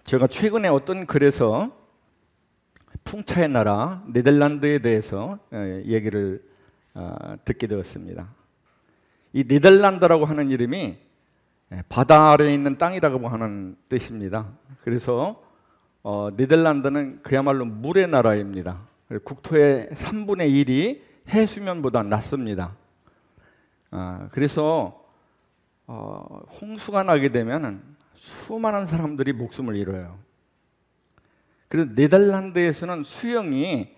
제가 최근에 어떤 글에서 풍차의 나라 네덜란드에 대해서 얘기를 듣게 되었습니다. 이 네덜란드라고 하는 이름이 바다 아래에 있는 땅이라고 하는 뜻입니다. 그래서 네덜란드는 그야말로 물의 나라입니다. 국토의 3분의 1이 해수면보다 낮습니다. 그래서 홍수가 나게 되면 수많은 사람들이 목숨을 잃어요. 그래서 네덜란드에서는 수영이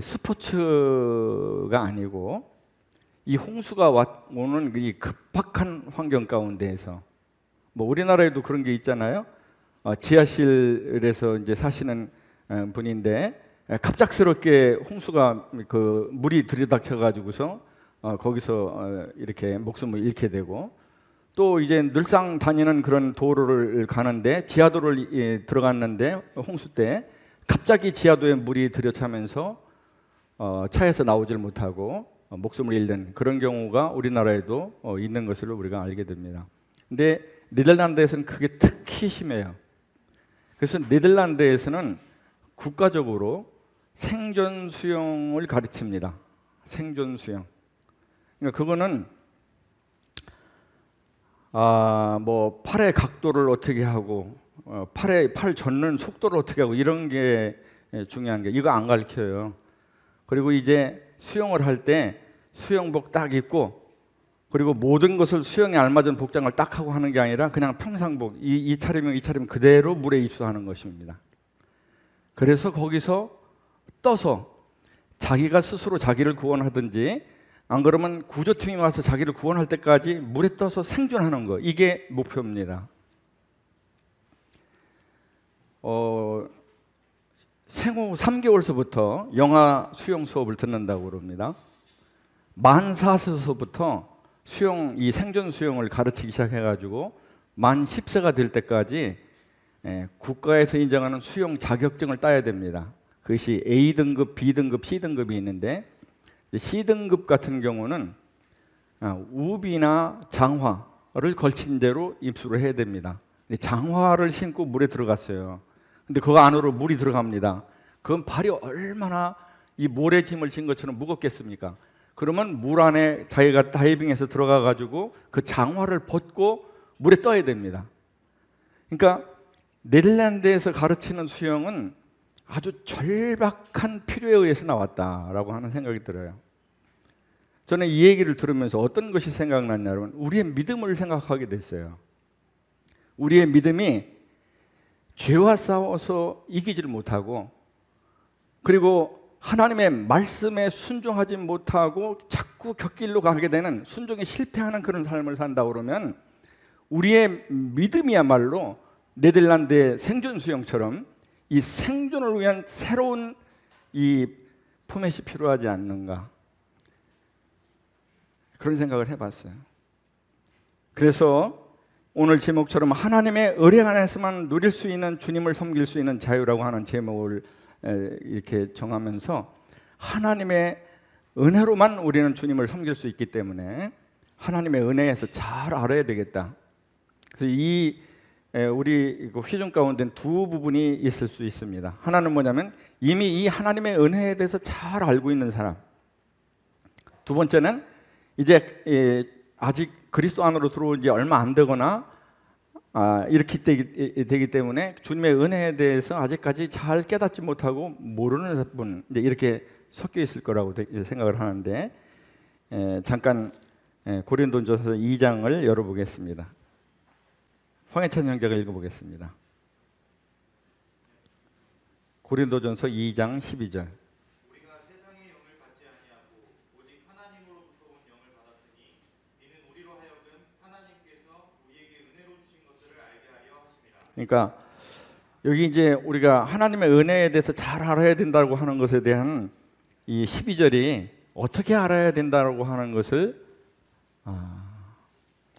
스포츠가 아니고 이 홍수가 오는 이 급박한 환경 가운데에서 뭐 우리나라에도 그런 게 있잖아요. 지하실에서 이제 사시는 분인데 갑작스럽게 홍수가 그 물이 들이닥쳐 가지고서 거기서 이렇게 목숨을 잃게 되고, 또 이제 늘상 다니는 그런 도로를 가는데 지하도를 들어갔는데 홍수 때 갑자기 지하도에 물이 들여차면서 차에서 나오질 못하고 목숨을 잃는 그런 경우가 우리나라에도 있는 것을 우리가 알게 됩니다. 근데 네덜란드에서는 그게 특히 심해요. 그래서 네덜란드에서는 국가적으로 생존 수영을 가르칩니다. 생존 수영. 그러니까 그거는 뭐 팔의 각도를 어떻게 하고 팔 젓는 속도를 어떻게 하고 이런 게 중요한 게, 이거 안 가르쳐요. 그리고 이제 수영을 할 때 수영복 딱 입고, 그리고 모든 것을 수영에 알맞은 복장을 딱 하고 하는 게 아니라 그냥 평상복, 이 차림이면 이 차림 그대로 물에 입수하는 것입니다. 그래서 거기서 떠서 자기가 스스로 자기를 구원하든지, 안 그러면 구조팀이 와서 자기를 구원할 때까지 물에 떠서 생존하는 거, 이게 목표입니다. 생후 3개월서부터 영아 수영 수업을 듣는다고 그럽니다. 만 4세서부터 이 생존 수영을 가르치기 시작해가지고 만 10세가 될 때까지 국가에서 인정하는 수영 자격증을 따야 됩니다. 그것이 A등급, B등급, C등급이 있는데, C등급 같은 경우는 우비나 장화를 걸친 대로 입수를 해야 됩니다. 장화를 신고 물에 들어갔어요. 근데 그 안으로 물이 들어갑니다. 그건 발이 얼마나 이 모래짐을 진 것처럼 무겁겠습니까? 그러면 물 안에 자기가 다이빙해서 들어가 가지고 그 장화를 벗고 물에 떠야 됩니다. 그러니까 네덜란드에서 가르치는 수영은 아주 절박한 필요에 의해서 나왔다라고 하는 생각이 들어요. 저는 이 얘기를 들으면서 어떤 것이 생각났냐면, 우리의 믿음을 생각하게 됐어요. 우리의 믿음이 죄와 싸워서 이기질 못하고, 그리고 하나님의 말씀에 순종하지 못하고 자꾸 곁길로 가게 되는, 순종에 실패하는 그런 삶을 산다 그러면 우리의 믿음이야말로 네덜란드의 생존 수영처럼 이 생존을 위한 새로운 이 포맷이 필요하지 않는가, 그런 생각을 해봤어요. 그래서 오늘 제목처럼 하나님의 은혜 안에서만 누릴 수 있는, 주님을 섬길 수 있는 자유라고 하는 제목을 이렇게 정하면서, 하나님의 은혜로만 우리는 주님을 섬길 수 있기 때문에 하나님의 은혜에서 잘 알아야 되겠다. 그래서 우리 회중 가운데는 두 부분이 있을 수 있습니다. 하나는 뭐냐면 이미 이 하나님의 은혜에 대해서 잘 알고 있는 사람. 두 번째는 이제 아직 그리스도 안으로 들어온 지 얼마 안 되거나 이렇게 되기 때문에 주님의 은혜에 대해서 아직까지 잘 깨닫지 못하고 모르는 분, 이제 이렇게 섞여 있을 거라고 생각을 하는데, 잠깐 고린도전서 2장을 열어보겠습니다. 황해찬 형제가 읽어보겠습니다. 고린도전서 2장 12절. 우리가 세상의 영을 받지 아니하고 오직 하나님으로부터 온 영을 받았으니 이는 우리로 하여금 하나님께서 우리에게 은혜로 주신 것들을 알게 하려 하심이라. 그러니까 여기 이제 우리가 하나님의 은혜에 대해서 잘 알아야 된다고 하는 것에 대한 이 12절이 어떻게 알아야 된다고 하는 것을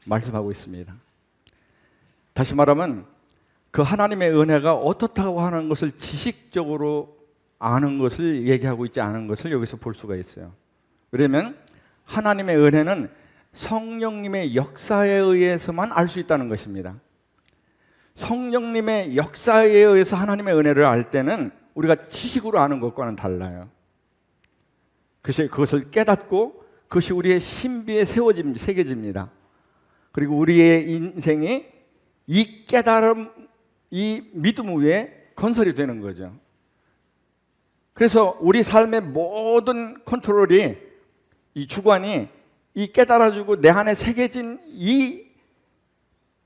말씀하고 있습니다. 다시 말하면 그 하나님의 은혜가 어떻다고 하는 것을 지식적으로 아는 것을 얘기하고 있지 않은 것을 여기서 볼 수가 있어요. 왜냐하면 하나님의 은혜는 성령님의 역사에 의해서만 알 수 있다는 것입니다. 성령님의 역사에 의해서 하나님의 은혜를 알 때는 우리가 지식으로 아는 것과는 달라요. 그것을 깨닫고 그것이 우리의 신비에 새겨집니다. 그리고 우리의 인생이 이 깨달음, 이 믿음 위에 건설이 되는 거죠. 그래서 우리 삶의 모든 컨트롤이, 이 주관이 이 깨달아주고 내 안에 새겨진 이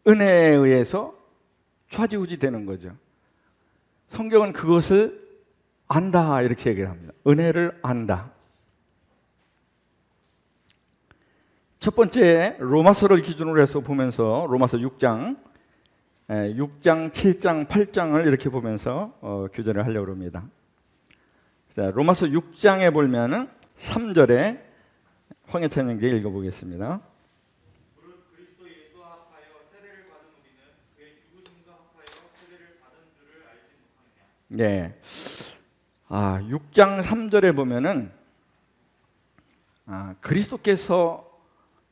은혜에 의해서 좌지우지 되는 거죠. 성경은 그것을 안다 이렇게 얘기를 합니다. 은혜를 안다. 첫 번째 로마서를 기준으로 해서 보면서 로마서 6장, 7장, 8장을 이렇게 보면서 교제를 하려고 합니다. 자, 로마서 6장에 보면은 3절에 황해찬 형제 읽어보겠습니다. 무릇 그리스도 예수와 합하여 세례를 받은 우리는 그의 죽으심과 합하여 세례를 받은 줄을 알지 못하느냐. 네. 6장 3절에 보면은 그리스도께서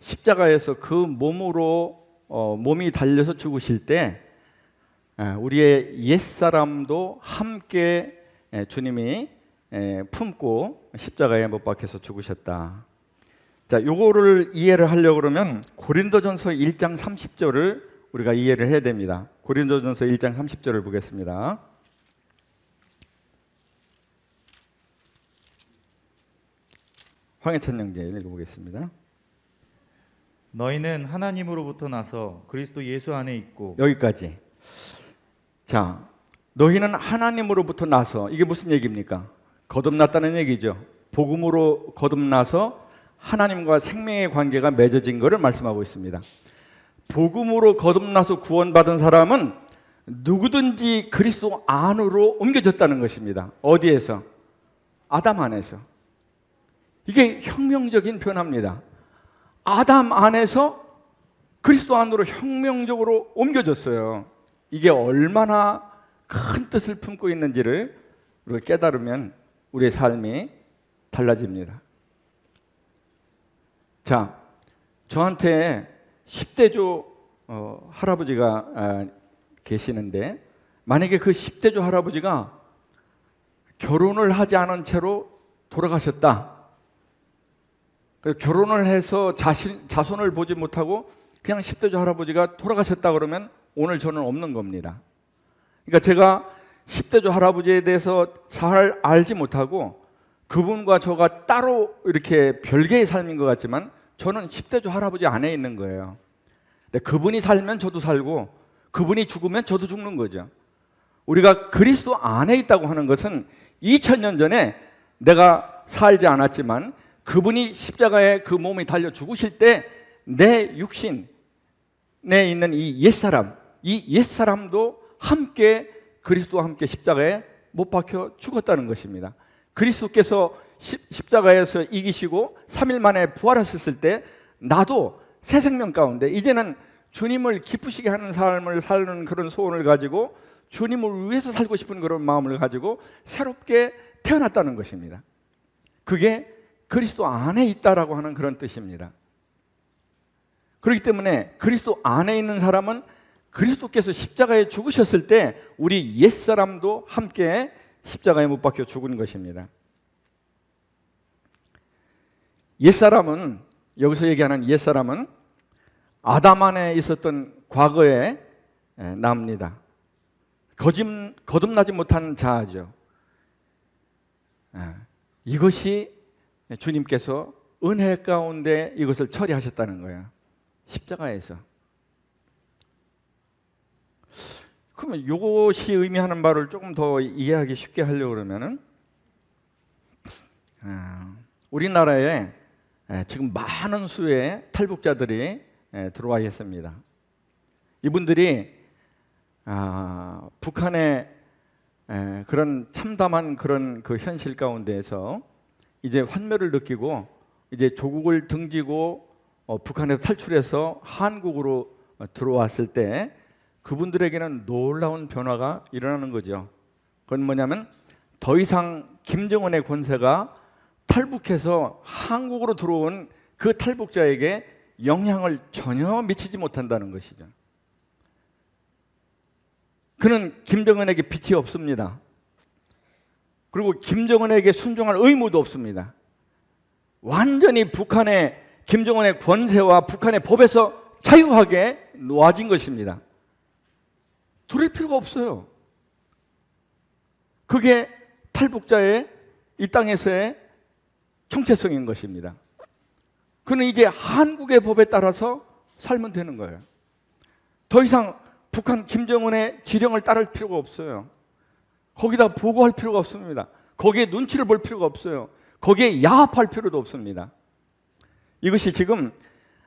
십자가에서 그 몸으로 몸이 달려서 죽으실 때 우리의 옛사람도 함께 주님이 품고 십자가에 못 박혀서 죽으셨다. 자, 요거를 이해를 하려고 그러면 고린도전서 1장 30절을 우리가 이해를 해야 됩니다. 고린도전서 1장 30절을 보겠습니다. 황해찬 형제 읽어보겠습니다. 너희는 하나님으로부터 나서 그리스도 예수 안에 있고. 여기까지. 자, 너희는 하나님으로부터 나서, 이게 무슨 얘기입니까? 거듭났다는 얘기죠. 복음으로 거듭나서 하나님과 생명의 관계가 맺어진 것을 말씀하고 있습니다. 복음으로 거듭나서 구원받은 사람은 누구든지 그리스도 안으로 옮겨졌다는 것입니다. 어디에서? 아담 안에서. 이게 혁명적인 변화입니다. 아담 안에서 그리스도 안으로 혁명적으로 옮겨졌어요. 이게 얼마나 큰 뜻을 품고 있는지를 우리가 깨달으면 우리의 삶이 달라집니다. 자, 저한테 10대조 할아버지가 계시는데, 만약에 그 10대조 할아버지가 결혼을 하지 않은 채로 돌아가셨다. 결혼을 해서 자손을 보지 못하고 그냥 10대조 할아버지가 돌아가셨다 그러면 오늘 저는 없는 겁니다. 그러니까 제가 10대조 할아버지에 대해서 잘 알지 못하고 그분과 저가 따로 이렇게 별개의 삶인 것 같지만 저는 10대조 할아버지 안에 있는 거예요. 근데 그분이 살면 저도 살고 그분이 죽으면 저도 죽는 거죠. 우리가 그리스도 안에 있다고 하는 것은 2000년 전에 내가 살지 않았지만 그분이 십자가에 그 몸이 달려 죽으실 때 내 육신 내 있는 이 옛사람도 함께 그리스도와 함께 십자가에 못 박혀 죽었다는 것입니다. 그리스도께서 십자가에서 이기시고 3일 만에 부활하셨을 때 나도 새 생명 가운데 이제는 주님을 기쁘시게 하는 삶을 사는 그런 소원을 가지고 주님을 위해서 살고 싶은 그런 마음을 가지고 새롭게 태어났다는 것입니다. 그게 그리스도 안에 있다라고 하는 그런 뜻입니다. 그렇기 때문에 그리스도 안에 있는 사람은 그리스도께서 십자가에 죽으셨을 때 우리 옛사람도 함께 십자가에 못 박혀 죽은 것입니다. 옛사람은, 여기서 얘기하는 옛사람은 아담 안에 있었던 과거에 납니다. 거듭나지 못한 자아죠. 이것이 주님께서 은혜 가운데 이것을 처리하셨다는 거예요. 십자가에서. 그러면 이것이 의미하는 바를 조금 더 이해하기 쉽게 하려고 그러면은 우리나라에 지금 많은 수의 탈북자들이 들어와 있습니다. 이분들이 북한의 그런 참담한 그런 그 현실 가운데에서 이제 환멸을 느끼고 이제 조국을 등지고 북한에서 탈출해서 한국으로 들어왔을 때 그분들에게는 놀라운 변화가 일어나는 거죠. 그건 뭐냐면 더 이상 김정은의 권세가 탈북해서 한국으로 들어온 그 탈북자에게 영향을 전혀 미치지 못한다는 것이죠. 그는 김정은에게 빛이 없습니다. 그리고 김정은에게 순종할 의무도 없습니다. 완전히 북한의 김정은의 권세와 북한의 법에서 자유하게 놓아진 것입니다. 두릴 필요가 없어요. 그게 탈북자의 이 땅에서의 정체성인 것입니다. 그는 이제 한국의 법에 따라서 살면 되는 거예요. 더 이상 북한 김정은의 지령을 따를 필요가 없어요. 거기다 보고할 필요가 없습니다. 거기에 눈치를 볼 필요가 없어요. 거기에 야합할 필요도 없습니다. 이것이 지금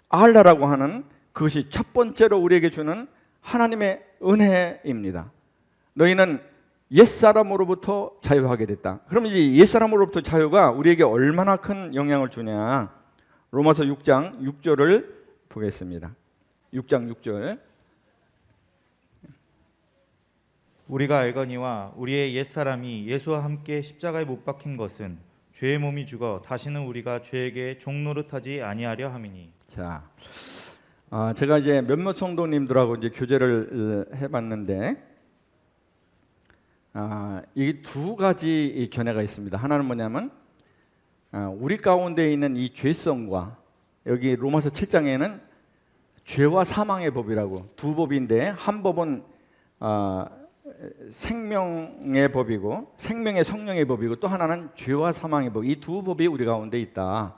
알라라고 하는 그것이 첫 번째로 우리에게 주는 하나님의 은혜입니다. 너희는 옛사람으로부터 자유하게 됐다. 그럼 이제 옛사람으로부터 자유가 우리에게 얼마나 큰 영향을 주냐. 로마서 6장 6절을 보겠습니다. 6장 6절. 우리가 알거니와 우리의 옛사람이 예수와 함께 십자가에 못 박힌 것은 죄의 몸이 죽어 다시는 우리가 죄에게 종노릇하지 아니하려 함이니. 자, 제가 이제 몇몇 성도님들하고 이제 교제를 해봤는데, 이 두 가지 이 견해가 있습니다. 하나는 뭐냐면, 우리 가운데 있는 이 죄성과 여기 로마서 7장에는 죄와 사망의 법이라고 두 법인데, 한 법은 생명의 법이고 생명의 성령의 법이고 또 하나는 죄와 사망의 법. 이 두 법이 우리 가운데 있다.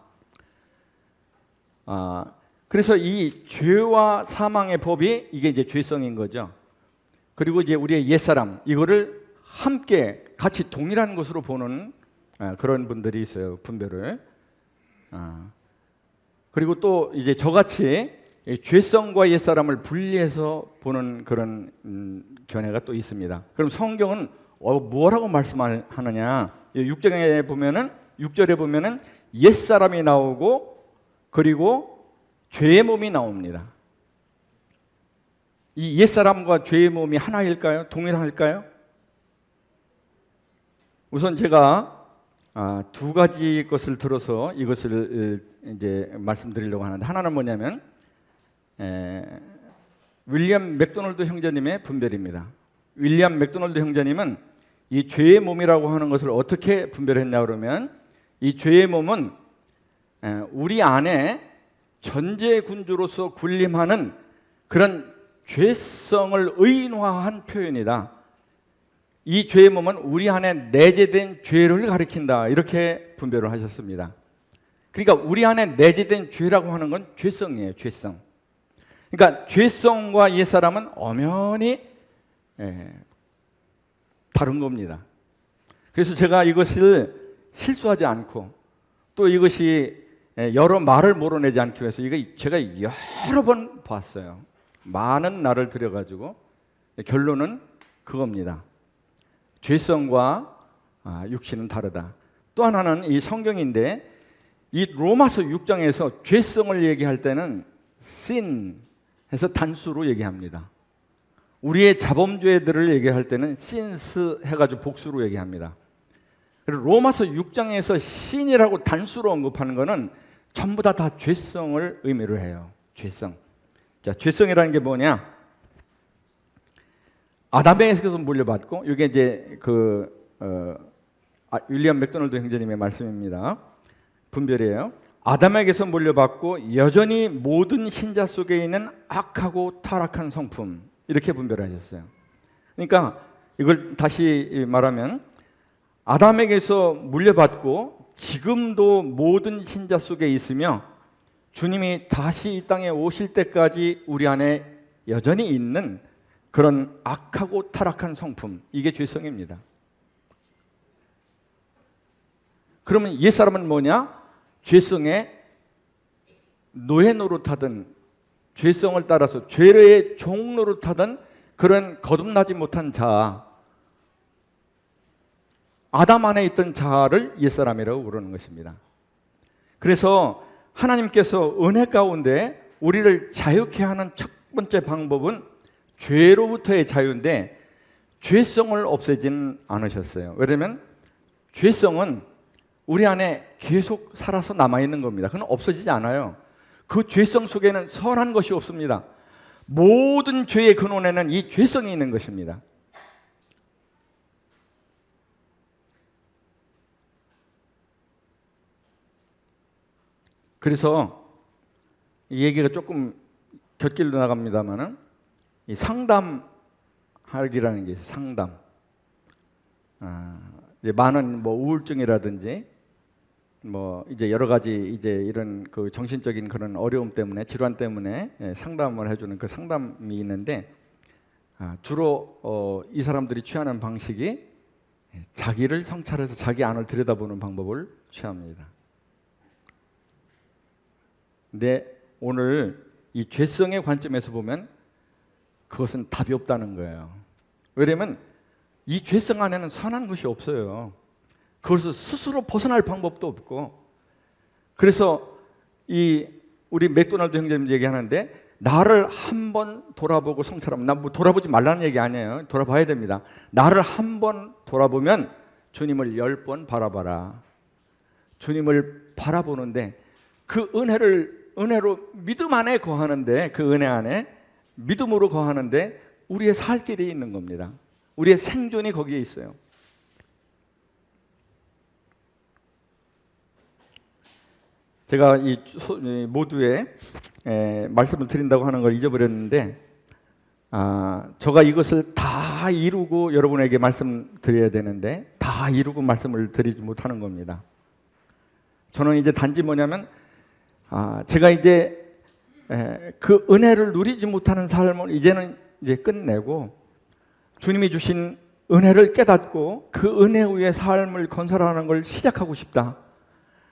그래서 이 죄와 사망의 법이 이게 이제 죄성인 거죠. 그리고 이제 우리의 옛사람 이거를 함께 같이 동일한 것으로 보는 그런 분들이 있어요. 분별을. 그리고 또 이제 저같이 죄성과 옛사람을 분리해서 보는 그런 견해가 또 있습니다. 그럼 성경은 뭐라고 말씀하느냐? 6절에 보면은 옛사람이 나오고 그리고 죄의 몸이 나옵니다. 이 옛사람과 죄의 몸이 하나일까요? 동일할까요? 우선 제가 두 가지 것을 들어서 이것을 이제 말씀드리려고 하는데, 하나는 뭐냐면 윌리엄 맥도널드 형제님의 분별입니다. 윌리엄 맥도널드 형제님은 이 죄의 몸이라고 하는 것을 어떻게 분별했냐 그러면, 이 죄의 몸은 우리 안에 전제군주로서 군림하는 그런 죄성을 의인화한 표현이다. 이 죄의 몸은 우리 안에 내재된 죄를 가리킨다. 이렇게 분별을 하셨습니다. 그러니까 우리 안에 내재된 죄라고 하는 건 죄성이에요. 죄성. 그러니까 죄성과 옛사람은 엄연히 다른 겁니다. 그래서 제가 이것을 실수하지 않고 또 이것이 여러 말을 몰아내지 않기 위해서 이거 제가 여러 번 봤어요. 많은 날을 들여가지고 결론은 그겁니다. 죄성과 육신은 다르다. 또 하나는 이 성경인데, 이 로마서 6장에서 죄성을 얘기할 때는 sin 해서 단수로 얘기합니다. 우리의 자범죄들을 얘기할 때는 sins 해가지고 복수로 얘기합니다. 그리고 로마서 6장에서 sin이라고 단수로 언급하는 것은 전부 다 죄성을 의미를 해요. 죄성. 자, 죄성이라는 게 뭐냐? 아담에게서 물려받고, 이게 이제 윌리엄 맥도널드 형제님의 말씀입니다. 분별이에요. 아담에게서 물려받고 여전히 모든 신자 속에 있는 악하고 타락한 성품, 이렇게 분별을 하셨어요. 그러니까 이걸 다시 말하면, 아담에게서 물려받고 지금도 모든 신자 속에 있으며 주님이 다시 이 땅에 오실 때까지 우리 안에 여전히 있는 그런 악하고 타락한 성품, 이게 죄성입니다. 그러면 옛사람은 뭐냐? 죄성에 노예 노릇하던, 죄성을 따라서 죄의 종 노릇하던 그런 거듭나지 못한 자, 아담 안에 있던 자를 옛사람이라고 부르는 것입니다. 그래서 하나님께서 은혜 가운데 우리를 자유케 하는 첫 번째 방법은 죄로부터의 자유인데, 죄성을 없애지는 않으셨어요. 왜냐하면 죄성은 우리 안에 계속 살아서 남아있는 겁니다. 그건 없어지지 않아요. 그 죄성 속에는 선한 것이 없습니다. 모든 죄의 근원에는 이 죄성이 있는 것입니다. 그래서 이 얘기가 조금 곁길로 나갑니다만은 이 상담하기라는 게 있어요. 상담. 이제 많은 뭐 우울증이라든지 뭐 이제 여러 가지 이제 이런 그 정신적인 그런 어려움 때문에 질환 때문에 상담을 해주는 그 상담이 있는데 주로 이 사람들이 취하는 방식이 자기를 성찰해서 자기 안을 들여다보는 방법을 취합니다. 근데 오늘 이 죄성의 관점에서 보면 그것은 답이 없다는 거예요. 왜냐하면 이 죄성 안에는 선한 것이 없어요. 그것을 스스로 벗어날 방법도 없고, 그래서 이 우리 맥도날드 형제님 얘기하는데 나를 한번 돌아보고 성찰하면, 나 뭐 돌아보지 말라는 얘기 아니에요. 돌아봐야 됩니다. 나를 한번 돌아보면 주님을 10번 바라봐라. 주님을 바라보는데 그 은혜로 믿음 안에 거하는데, 그 은혜 안에 믿음으로 거하는데 우리의 살 길이 있는 겁니다. 우리의 생존이 거기에 있어요. 제가 이 모두에 말씀을 드린다고 하는 걸 잊어버렸는데, 제가 이것을 다 이루고 여러분에게 말씀드려야 되는데 다 이루고 말씀을 드리지 못하는 겁니다. 저는 이제 단지 뭐냐면 제가 이제 그 은혜를 누리지 못하는 삶을 이제는 이제 끝내고 주님이 주신 은혜를 깨닫고 그 은혜 위에 삶을 건설하는 걸 시작하고 싶다.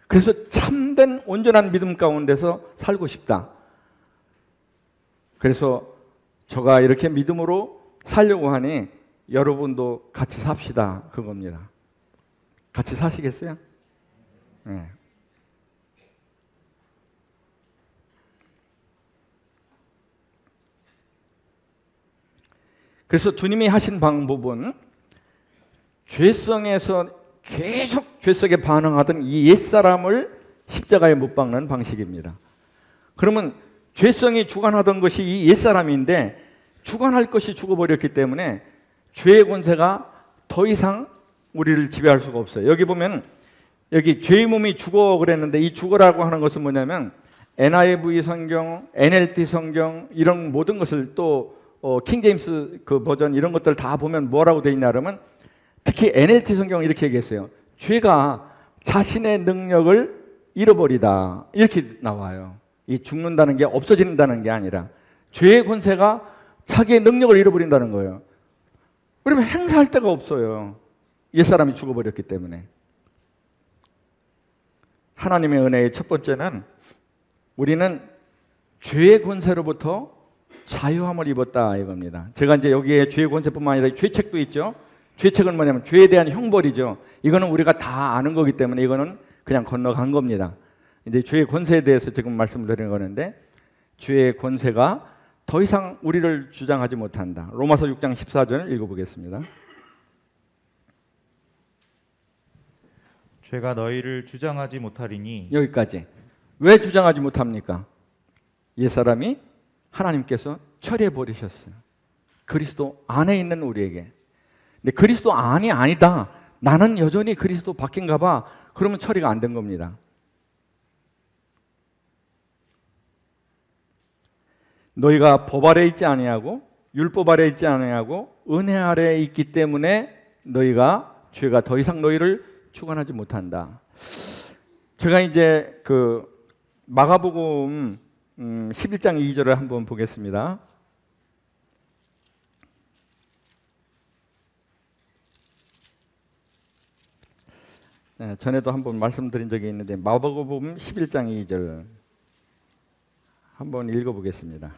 그래서 참된 온전한 믿음 가운데서 살고 싶다. 그래서 제가 이렇게 믿음으로 살려고 하니 여러분도 같이 삽시다, 그겁니다. 같이 사시겠어요? 네. 그래서 주님이 하신 방법은 죄성에서 계속 죄성에 반응하던 이 옛사람을 십자가에 못 박는 방식입니다. 그러면 죄성이 주관하던 것이 이 옛사람인데 주관할 것이 죽어버렸기 때문에 죄의 권세가 더 이상 우리를 지배할 수가 없어요. 여기 보면 여기 죄의 몸이 죽어 그랬는데 이 죽어라고 하는 것은 뭐냐면 NIV 성경, NLT 성경 이런 모든 것을 또 킹제임스 그 버전 이런 것들 다 보면 뭐라고 되어 있냐 그러면 특히 NLT 성경은 이렇게 얘기했어요. 죄가 자신의 능력을 잃어버리다 이렇게 나와요. 이 죽는다는 게 없어진다는 게 아니라 죄의 권세가 자기의 능력을 잃어버린다는 거예요. 그러면 행사할 데가 없어요. 옛사람이 죽어버렸기 때문에. 하나님의 은혜의 첫 번째는 우리는 죄의 권세로부터 자유함을 입었다 이겁니다. 제가 이제 여기에 죄의 권세뿐만 아니라 죄책도 있죠. 죄책은 뭐냐면 죄에 대한 형벌이죠. 이거는 우리가 다 아는 거기 때문에 이거는 그냥 건너간 겁니다. 이제 죄의 권세에 대해서 지금 말씀드리는 거는데 죄의 권세가 더 이상 우리를 주장하지 못한다. 로마서 6장 14절 읽어보겠습니다. 죄가 너희를 주장하지 못하리니. 여기까지. 왜 주장하지 못합니까? 옛사람이 하나님께서 처리해 버리셨어요. 그리스도 안에 있는 우리에게. 근데 그리스도 안이 아니다. 나는 여전히 그리스도 밖인가 봐. 그러면 처리가 안 된 겁니다. 너희가 법 아래 있지 아니하고 율법 아래 있지 아니하고 은혜 아래 있기 때문에 너희가 죄가 더 이상 너희를 주관하지 못한다. 제가 이제 그 마가복음 11장 2절을 한번 보겠습니다. 네, 전에도 한번 말씀드린 적이 있는데 마가복음 11장 2절 한번 읽어보겠습니다.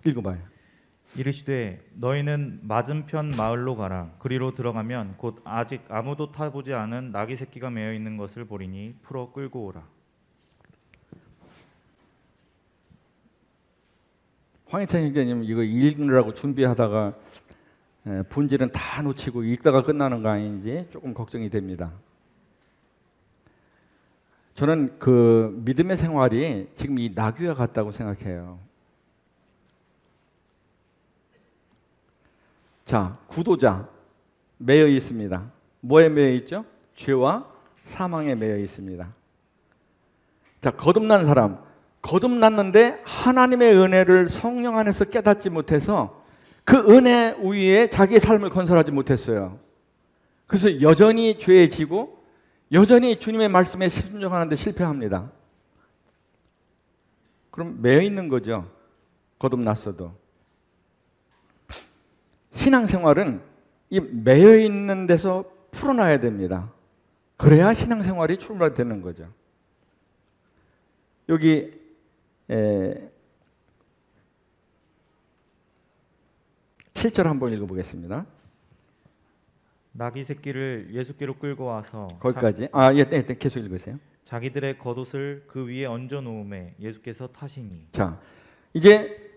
읽어봐요. 이르시되 너희는 맞은편 마을로 가라. 그리로 들어가면 곧 아직 아무도 타보지 않은 나귀 새끼가 매어 있는 것을 보리니 풀어 끌고 오라. 황희찬 형제님 이거 읽느라고 준비하다가 본질은 다 놓치고 읽다가 끝나는 거 아닌지 조금 걱정이 됩니다. 저는 그 믿음의 생활이 지금 이 나귀와 같다고 생각해요. 자, 구도자 매여 있습니다. 뭐에 매여 있죠? 죄와 사망에 매여 있습니다. 자, 거듭난 사람, 거듭났는데 하나님의 은혜를 성령 안에서 깨닫지 못해서 그 은혜 위에 자기의 삶을 건설하지 못했어요. 그래서 여전히 죄에 지고 여전히 주님의 말씀에 순종하는 데 실패합니다. 그럼 매여 있는 거죠. 거듭났어도. 신앙생활은 이 매여 있는 데서 풀어놔야 됩니다. 그래야 신앙생활이 출발되는 거죠. 여기 7절 한번 읽어보겠습니다. 나귀 새끼를 예수께로 끌고 와서 거기까지. 계속 읽으세요. 자기들의 겉옷을 그 위에 얹어 놓음에 예수께서 타시니. 자, 이제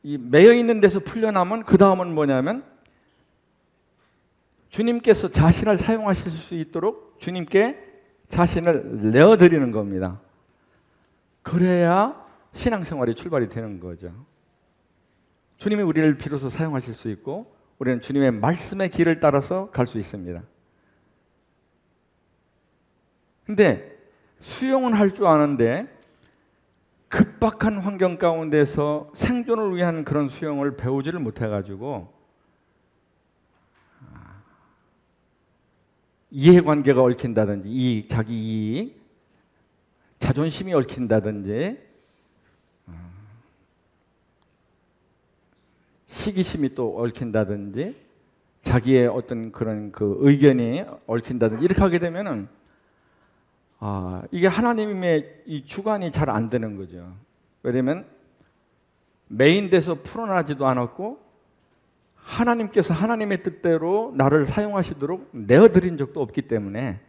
이 매여 있는 데서 풀려나면 그 다음은 뭐냐면 주님께서 자신을 사용하실 수 있도록 주님께 자신을 내어드리는 겁니다. 그래야 신앙생활이 출발이 되는 거죠. 주님이 우리를 비로소 사용하실 수 있고 우리는 주님의 말씀의 길을 따라서 갈 수 있습니다. 근데 수용은 할 줄 아는데 급박한 환경 가운데서 생존을 위한 그런 수용을 배우지를 못해가지고 이해관계가 얽힌다든지 자기 이익, 자존심이 얽힌다든지 시기심이 또 얽힌다든지 자기의 어떤 그런 그 의견이 얽힌다든지 이렇게 하게 되면은 이게 하나님의 이 주관이 잘 안 되는 거죠. 왜냐면 메인돼서 풀어나지도 않았고 하나님께서 하나님의 뜻대로 나를 사용하시도록 내어드린 적도 없기 때문에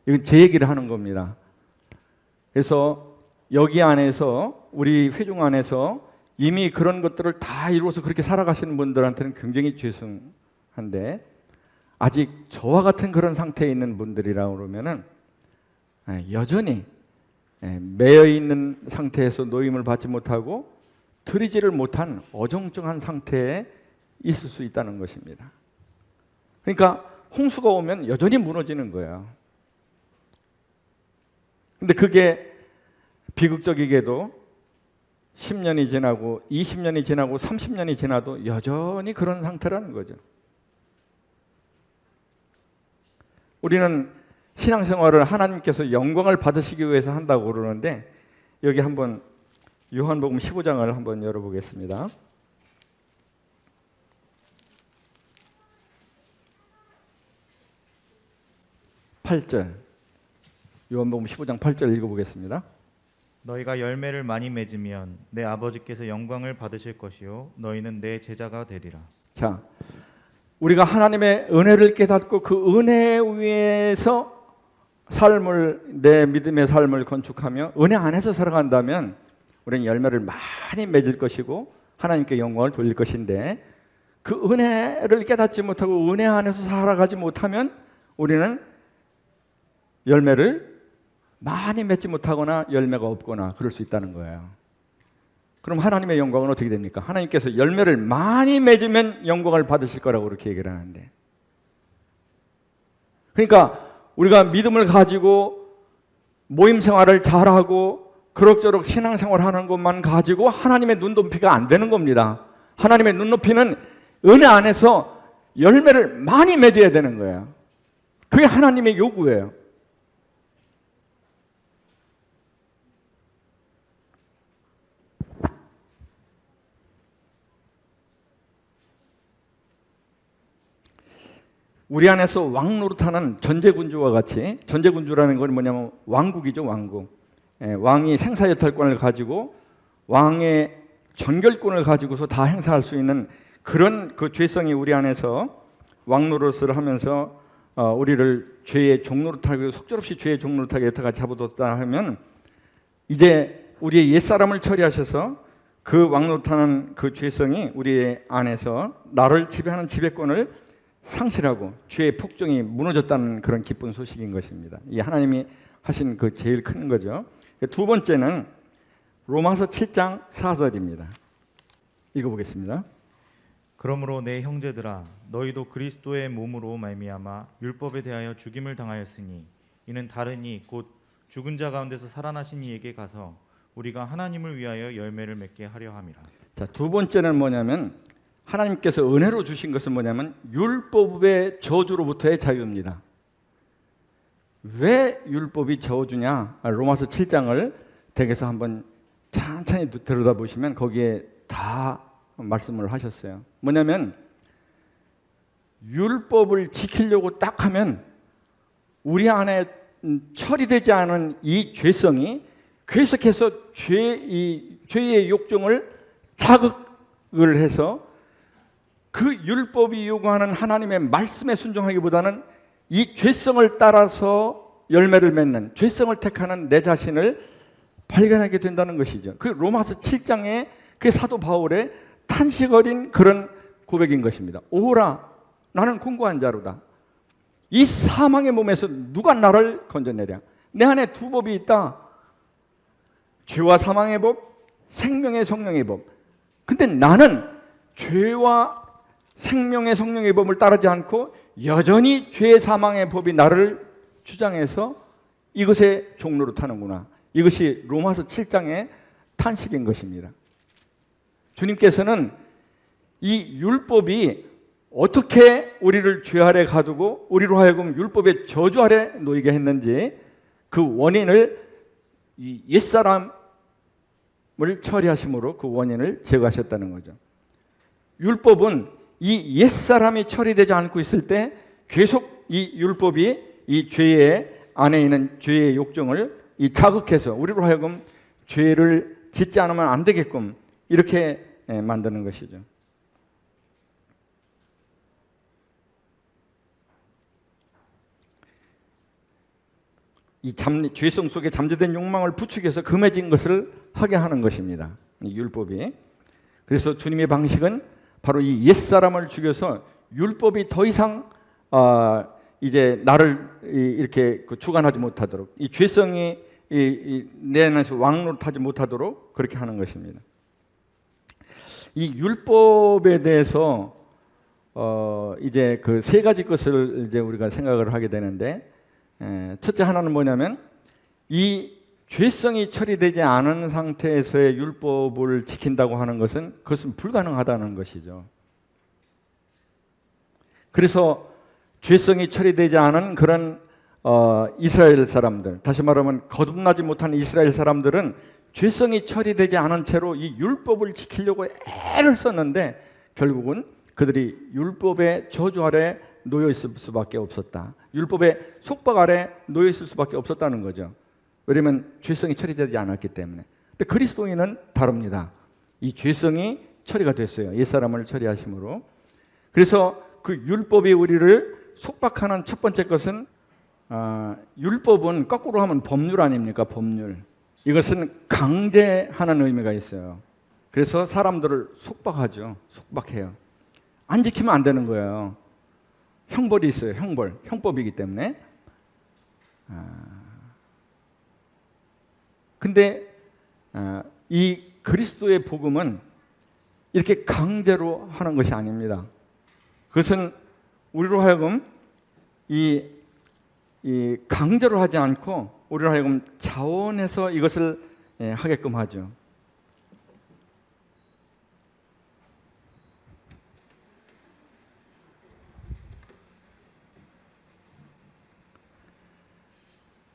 이건 제 얘기를 하는 겁니다. 그래서 여기 안에서 우리 회중 안에서 이미 그런 것들을 다 이루어서 그렇게 살아가시는 분들한테는 굉장히 죄송한데 아직 저와 같은 그런 상태에 있는 분들이라고 그러면은 여전히 매여 있는 상태에서 노임을 받지 못하고 드리지를 못한 어정쩡한 상태에 있을 수 있다는 것입니다. 그러니까 홍수가 오면 여전히 무너지는 거예요. 근데 그게 비극적이게도 10년이 지나고 20년이 지나고 30년이 지나도 여전히 그런 상태라는 거죠. 우리는 신앙생활을 하나님께서 영광을 받으시기 위해서 한다고 그러는데 여기 한번 요한복음 15장을 한번 열어보겠습니다. 8절 요한복음 15장 8절 읽어보겠습니다. 너희가 열매를 많이 맺으면 내 아버지께서 영광을 받으실 것이요 너희는 내 제자가 되리라. 자, 우리가 하나님의 은혜를 깨닫고 그 은혜 위에서 내 믿음의 삶을 건축하며 은혜 안에서 살아간다면 우리는 열매를 많이 맺을 것이고 하나님께 영광을 돌릴 것인데 그 은혜를 깨닫지 못하고 은혜 안에서 살아가지 못하면 우리는 열매를 많이 맺지 못하거나 열매가 없거나 그럴 수 있다는 거예요. 그럼 하나님의 영광은 어떻게 됩니까? 하나님께서 열매를 많이 맺으면 영광을 받으실 거라고 그렇게 얘기를 하는데, 그러니까 우리가 믿음을 가지고 모임 생활을 잘하고 그럭저럭 신앙생활 하는 것만 가지고 하나님의 눈높이가 안 되는 겁니다. 하나님의 눈높이는 은혜 안에서 열매를 많이 맺어야 되는 거예요. 그게 하나님의 요구예요. 우리 안에서 왕 노릇하는 전제군주와 같이, 전제군주라는 건 뭐냐면 왕국이죠, 왕국. 왕이 생사여탈권을 가지고 왕의 전결권을 가지고서 다 행사할 수 있는 그런 그 죄성이 우리 안에서 왕 노릇을 하면서 우리를 죄의 종노릇하고 속절없이 죄의 종노릇하게 여태까지 잡아뒀다 하면 이제 우리의 옛사람을 처리하셔서 그 왕 노릇하는 그 죄성이 우리 안에서 나를 지배하는 지배권을 상실하고 죄의 폭정이 무너졌다는 그런 기쁜 소식인 것입니다. 이 하나님이 하신 그 제일 큰 거죠. 두 번째는 로마서 7장 4절입니다. 읽어보겠습니다. 그러므로 내 형제들아 너희도 그리스도의 몸으로 말미암아 율법에 대하여 죽임을 당하였으니 이는 다른 이 곧 죽은 자 가운데서 살아나신 이에게 가서 우리가 하나님을 위하여 열매를 맺게 하려 함이라. 자, 두 번째는 뭐냐면 하나님께서 은혜로 주신 것은 뭐냐면 율법의 저주로부터의 자유입니다. 왜 율법이 저주냐? 로마서 7장을 댁에서 한번 천천히 들여다보시면 거기에 다 말씀을 하셨어요. 뭐냐면 율법을 지키려고 딱 하면 우리 안에 처리되지 않은 이 죄성이 계속해서 죄의 욕정을 자극을 해서 그 율법이 요구하는 하나님의 말씀에 순종하기보다는 이 죄성을 따라서 열매를 맺는, 죄성을 택하는 내 자신을 발견하게 된다는 것이죠. 그 로마서 7장에 그 사도 바울의 탄식 어린 그런 고백인 것입니다. 오라, 나는 공고한 자로다. 이 사망의 몸에서 누가 나를 건져내랴. 내 안에 두 법이 있다. 죄와 사망의 법, 생명의 성령의 법. 근데 나는 죄와 생명의 성령의 법을 따르지 않고 여전히 죄 사망의 법이 나를 주장해서 이것의 종로로 타는구나. 이것이 로마서 7장의 탄식인 것입니다. 주님께서는 이 율법이 어떻게 우리를 죄 아래 가두고 우리로 하여금 율법의 저주 아래 놓이게 했는지 그 원인을 이 옛사람을 처리하심으로 그 원인을 제거하셨다는 거죠. 율법은 이 옛사람이 처리되지 않고 있을 때 계속 이 율법이 이 죄의 안에 있는 죄의 욕정을 이 자극해서 우리로 하여금 죄를 짓지 않으면 안 되게끔 이렇게 만드는 것이죠. 이 죄성 속에 잠재된 욕망을 부추겨서 금해진 것을 하게 하는 것입니다. 이 율법이. 그래서 주님의 방식은 바로 이 옛사람을 죽여서 율법이 더 이상 이제 나를 이렇게 주관하지 못하도록, 이 죄성이 내 안에서 왕노릇하지 못하도록 그렇게 하는 것입니다. 이 율법에 대해서 이제 그 세 가지 것을 이제 우리가 생각을 하게 되는데, 첫째 하나는 뭐냐면 이 죄성이 처리되지 않은 상태에서의 율법을 지킨다고 하는 것은 그것은 불가능하다는 것이죠. 그래서 죄성이 처리되지 않은 그런 이스라엘 사람들, 다시 말하면 거듭나지 못한 이스라엘 사람들은 죄성이 처리되지 않은 채로 이 율법을 지키려고 애를 썼는데 결국은 그들이 율법의 저주 아래 놓여 있을 수밖에 없었다. 율법의 속박 아래 놓여 있을 수밖에 없었다는 거죠. 왜냐하면 죄성이 처리되지 않았기 때문에. 근데 그리스도인은 다릅니다. 이 죄성이 처리가 됐어요. 옛사람을 처리하심으로. 그래서 그 율법이 우리를 속박하는 첫 번째 것은 율법은 거꾸로 하면 법률 아닙니까? 법률. 이것은 강제하는 의미가 있어요. 그래서 사람들을 속박하죠. 속박해요. 안 지키면 안 되는 거예요. 형벌이 있어요. 형벌. 형법이기 때문에. 근데 이 그리스도의 복음은 이렇게 강제로 하는 것이 아닙니다. 그것은 우리로 하여금 이 강제로 하지 않고 우리로 하여금 자원해서 이것을 하게끔 하죠.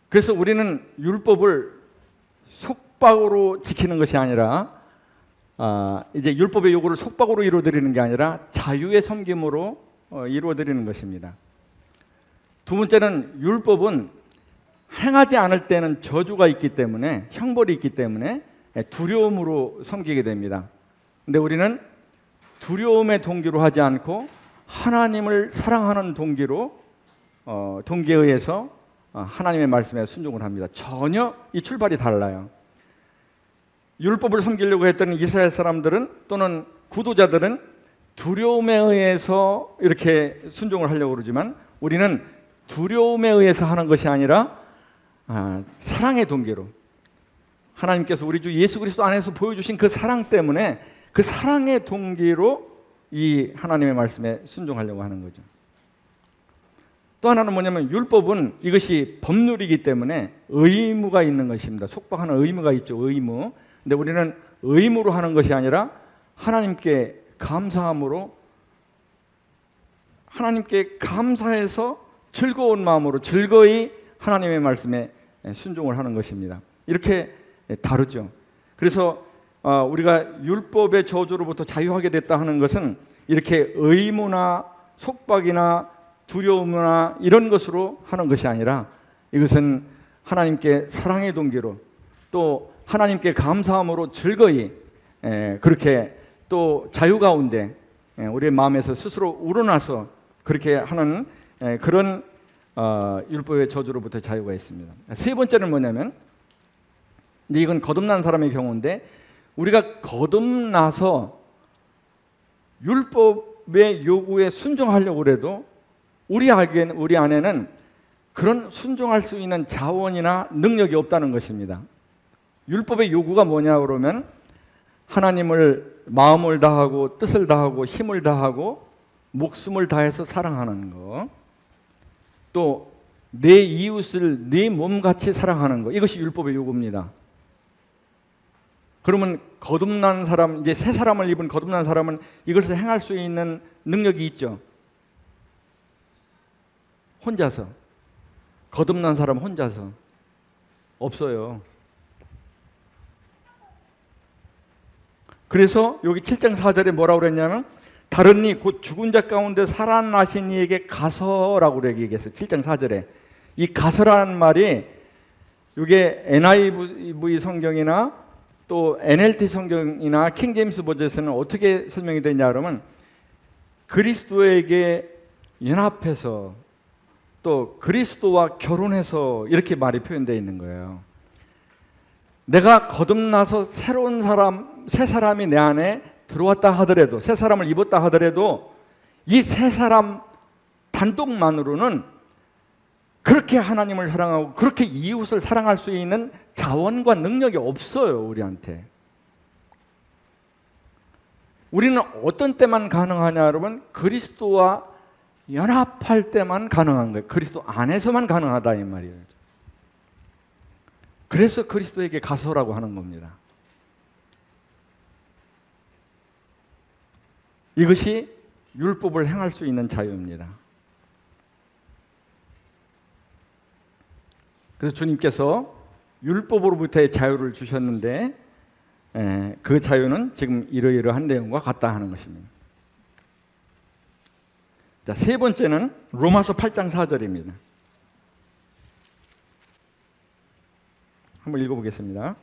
그래서 우리는 율법을 속박으로 지키는 것이 아니라 이제 율법의 요구를 속박으로 이루어드리는 게 아니라 자유의 섬김으로 이루어드리는 것입니다. 두 번째는 율법은 행하지 않을 때는 저주가 있기 때문에, 형벌이 있기 때문에 두려움으로 섬기게 됩니다. 근데 우리는 두려움의 동기로 하지 않고 하나님을 사랑하는 동기로 동기에 의해서 하나님의 말씀에 순종을 합니다. 전혀 이 출발이 달라요. 율법을 섬기려고 했던 이스라엘 사람들은 또는 구도자들은 두려움에 의해서 이렇게 순종을 하려고 그러지만 우리는 두려움에 의해서 하는 것이 아니라 사랑의 동기로, 하나님께서 우리 주 예수 그리스도 안에서 보여주신 그 사랑 때문에 그 사랑의 동기로 이 하나님의 말씀에 순종하려고 하는 거죠. 또 하나는 뭐냐면 율법은 이것이 법률이기 때문에 의무가 있는 것입니다. 속박하는 의무가 있죠. 의무. 근데 우리는 의무로 하는 것이 아니라 하나님께 감사함으로, 하나님께 감사해서 즐거운 마음으로 즐거이 하나님의 말씀에 순종을 하는 것입니다. 이렇게 다르죠. 그래서 우리가 율법의 저주로부터 자유하게 됐다 하는 것은 이렇게 의무나 속박이나 두려움이나 이런 것으로 하는 것이 아니라 이것은 하나님께 사랑의 동기로 또 하나님께 감사함으로 즐거이 그렇게 또 자유 가운데 우리의 마음에서 스스로 우러나서 그렇게 하는 그런 율법의 저주로부터 자유가 있습니다. 세 번째는 뭐냐면 이제 이건 거듭난 사람의 경우인데 우리가 거듭나서 율법의 요구에 순종하려고 해도 우리 안에는 그런 순종할 수 있는 자원이나 능력이 없다는 것입니다. 율법의 요구가 뭐냐 그러면 하나님을 마음을 다하고 뜻을 다하고 힘을 다하고 목숨을 다해서 사랑하는 거, 또 내 이웃을 내 몸같이 사랑하는 거, 이것이 율법의 요구입니다. 그러면 거듭난 사람, 이제 새 사람을 입은 거듭난 사람은 이것을 행할 수 있는 능력이 있죠. 혼자서, 거듭난 사람 혼자서 없어요. 그래서 여기 7장 4절에 뭐라고 그랬냐면 다른 이 곧 죽은 자 가운데 살아나신 이에게 가서라고 얘기했어요. 7장 4절에 이 가서라는 말이 이게 NIV 성경이나 또 NLT 성경이나 킹제임스 버전에서는 어떻게 설명이 되냐 그러면 그리스도에게 연합해서 또 그리스도와 결혼해서 이렇게 말이 표현되어 있는 거예요. 내가 거듭나서 새로운 사람, 새 사람이 내 안에 들어왔다 하더라도, 새 사람을 입었다 하더라도 이 새 사람 단독만으로는 그렇게 하나님을 사랑하고 그렇게 이웃을 사랑할 수 있는 자원과 능력이 없어요, 우리한테. 우리는 어떤 때만 가능하냐 여러분? 그리스도와 연합할 때만 가능한 거예요. 그리스도 안에서만 가능하다 이 말이에요. 그래서 그리스도에게 가서라고 하는 겁니다. 이것이 율법을 행할 수 있는 자유입니다. 그래서 주님께서 율법으로부터의 자유를 주셨는데 그 자유는 지금 이러이러한 내용과 같다 하는 것입니다. 자, 세 번째는 로마서 8장 4절입니다. 한번 읽어보겠습니다.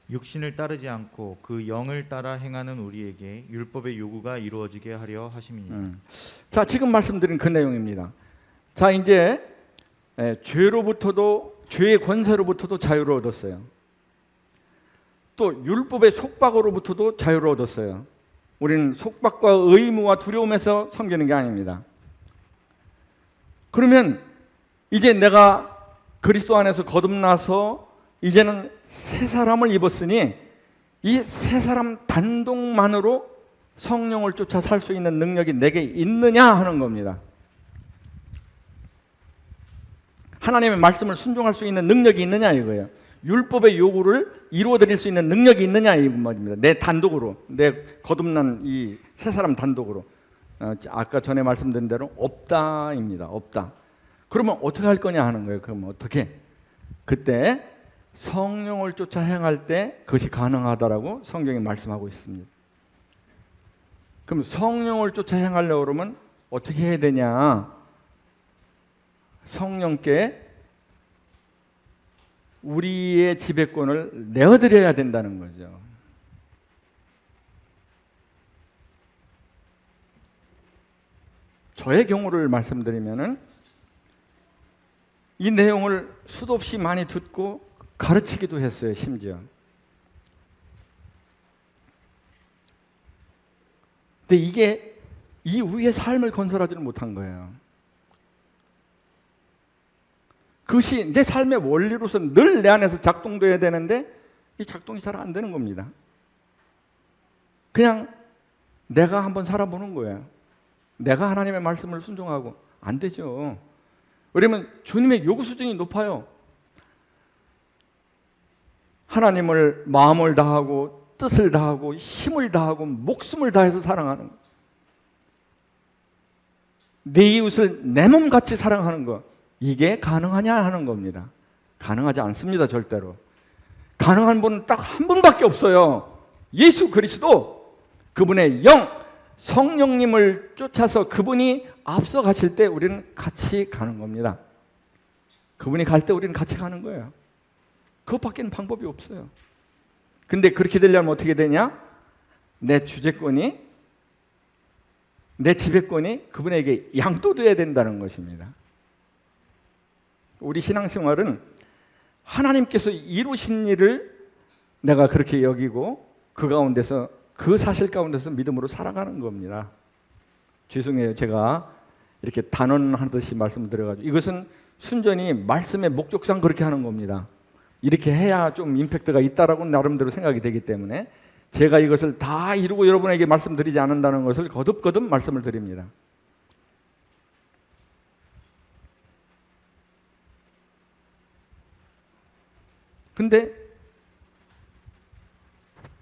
육신을 따르지 않고 그 영을 따라 행하는 우리에게 율법의 요구가 이루어지게 하려 하심이니라. 자, 지금 말씀드린 그 내용입니다. 자, 이제 죄로부터도 죄의 권세로부터도 자유를 얻었어요. 또 율법의 속박으로부터도 자유를 얻었어요. 우리는 속박과 의무와 두려움에서 섬기는 게 아닙니다. 그러면 이제 내가 그리스도 안에서 거듭나서 이제는 새 사람을 입었으니 이 새 사람 단독만으로 성령을 쫓아 살 수 있는 능력이 내게 있느냐 하는 겁니다. 하나님의 말씀을 순종할 수 있는 능력이 있느냐 이거예요. 율법의 요구를 이루어드릴 수 있는 능력이 있느냐 이 말입니다. 내 단독으로, 내 거듭난 이 새 사람 단독으로. 아까 전에 말씀드린 대로 없다입니다. 없다. 그러면 어떻게 할 거냐 하는 거예요. 그러면 어떻게? 그때 성령을 쫓아 행할 때 그것이 가능하다라고 성경이 말씀하고 있습니다. 그럼 성령을 쫓아 행하려고 그러면 어떻게 해야 되냐? 성령께 우리의 지배권을 내어드려야 된다는 거죠. 저의 경우를 말씀드리면은 이 내용을 수도 없이 많이 듣고 가르치기도 했어요, 심지어. 근데 이게 이후의 삶을 건설하지는 못한 거예요. 그것이 내 삶의 원리로서 늘 내 안에서 작동돼야 되는데 이 작동이 잘 안 되는 겁니다. 그냥 내가 한번 살아보는 거예요. 내가 하나님의 말씀을 순종하고. 안 되죠. 왜냐면 주님의 요구 수준이 높아요. 하나님을 마음을 다하고 뜻을 다하고 힘을 다하고 목숨을 다해서 사랑하는 거. 내 이웃을 내 몸같이 사랑하는 거. 이게 가능하냐 하는 겁니다. 가능하지 않습니다. 절대로. 가능한 분은 딱 한 분밖에 없어요. 예수 그리스도. 그분의 영, 성령님을 쫓아서 그분이 앞서 가실 때 우리는 같이 가는 겁니다. 그분이 갈 때 우리는 같이 가는 거예요. 그것밖에는 방법이 없어요. 근데 그렇게 되려면 어떻게 되냐? 내 주재권이, 내 지배권이 그분에게 양도돼야 된다는 것입니다. 우리 신앙생활은 하나님께서 이루신 일을 내가 그렇게 여기고 그 가운데서, 그 사실 가운데서 믿음으로 살아가는 겁니다. 죄송해요. 제가 이렇게 단언하듯이 말씀드려가지고, 이것은 순전히 말씀의 목적상 그렇게 하는 겁니다. 이렇게 해야 좀 임팩트가 있다라고 나름대로 생각이 되기 때문에 제가 이것을 다 이루고 여러분에게 말씀드리지 않는다는 것을 거듭거듭 말씀을 드립니다. 근데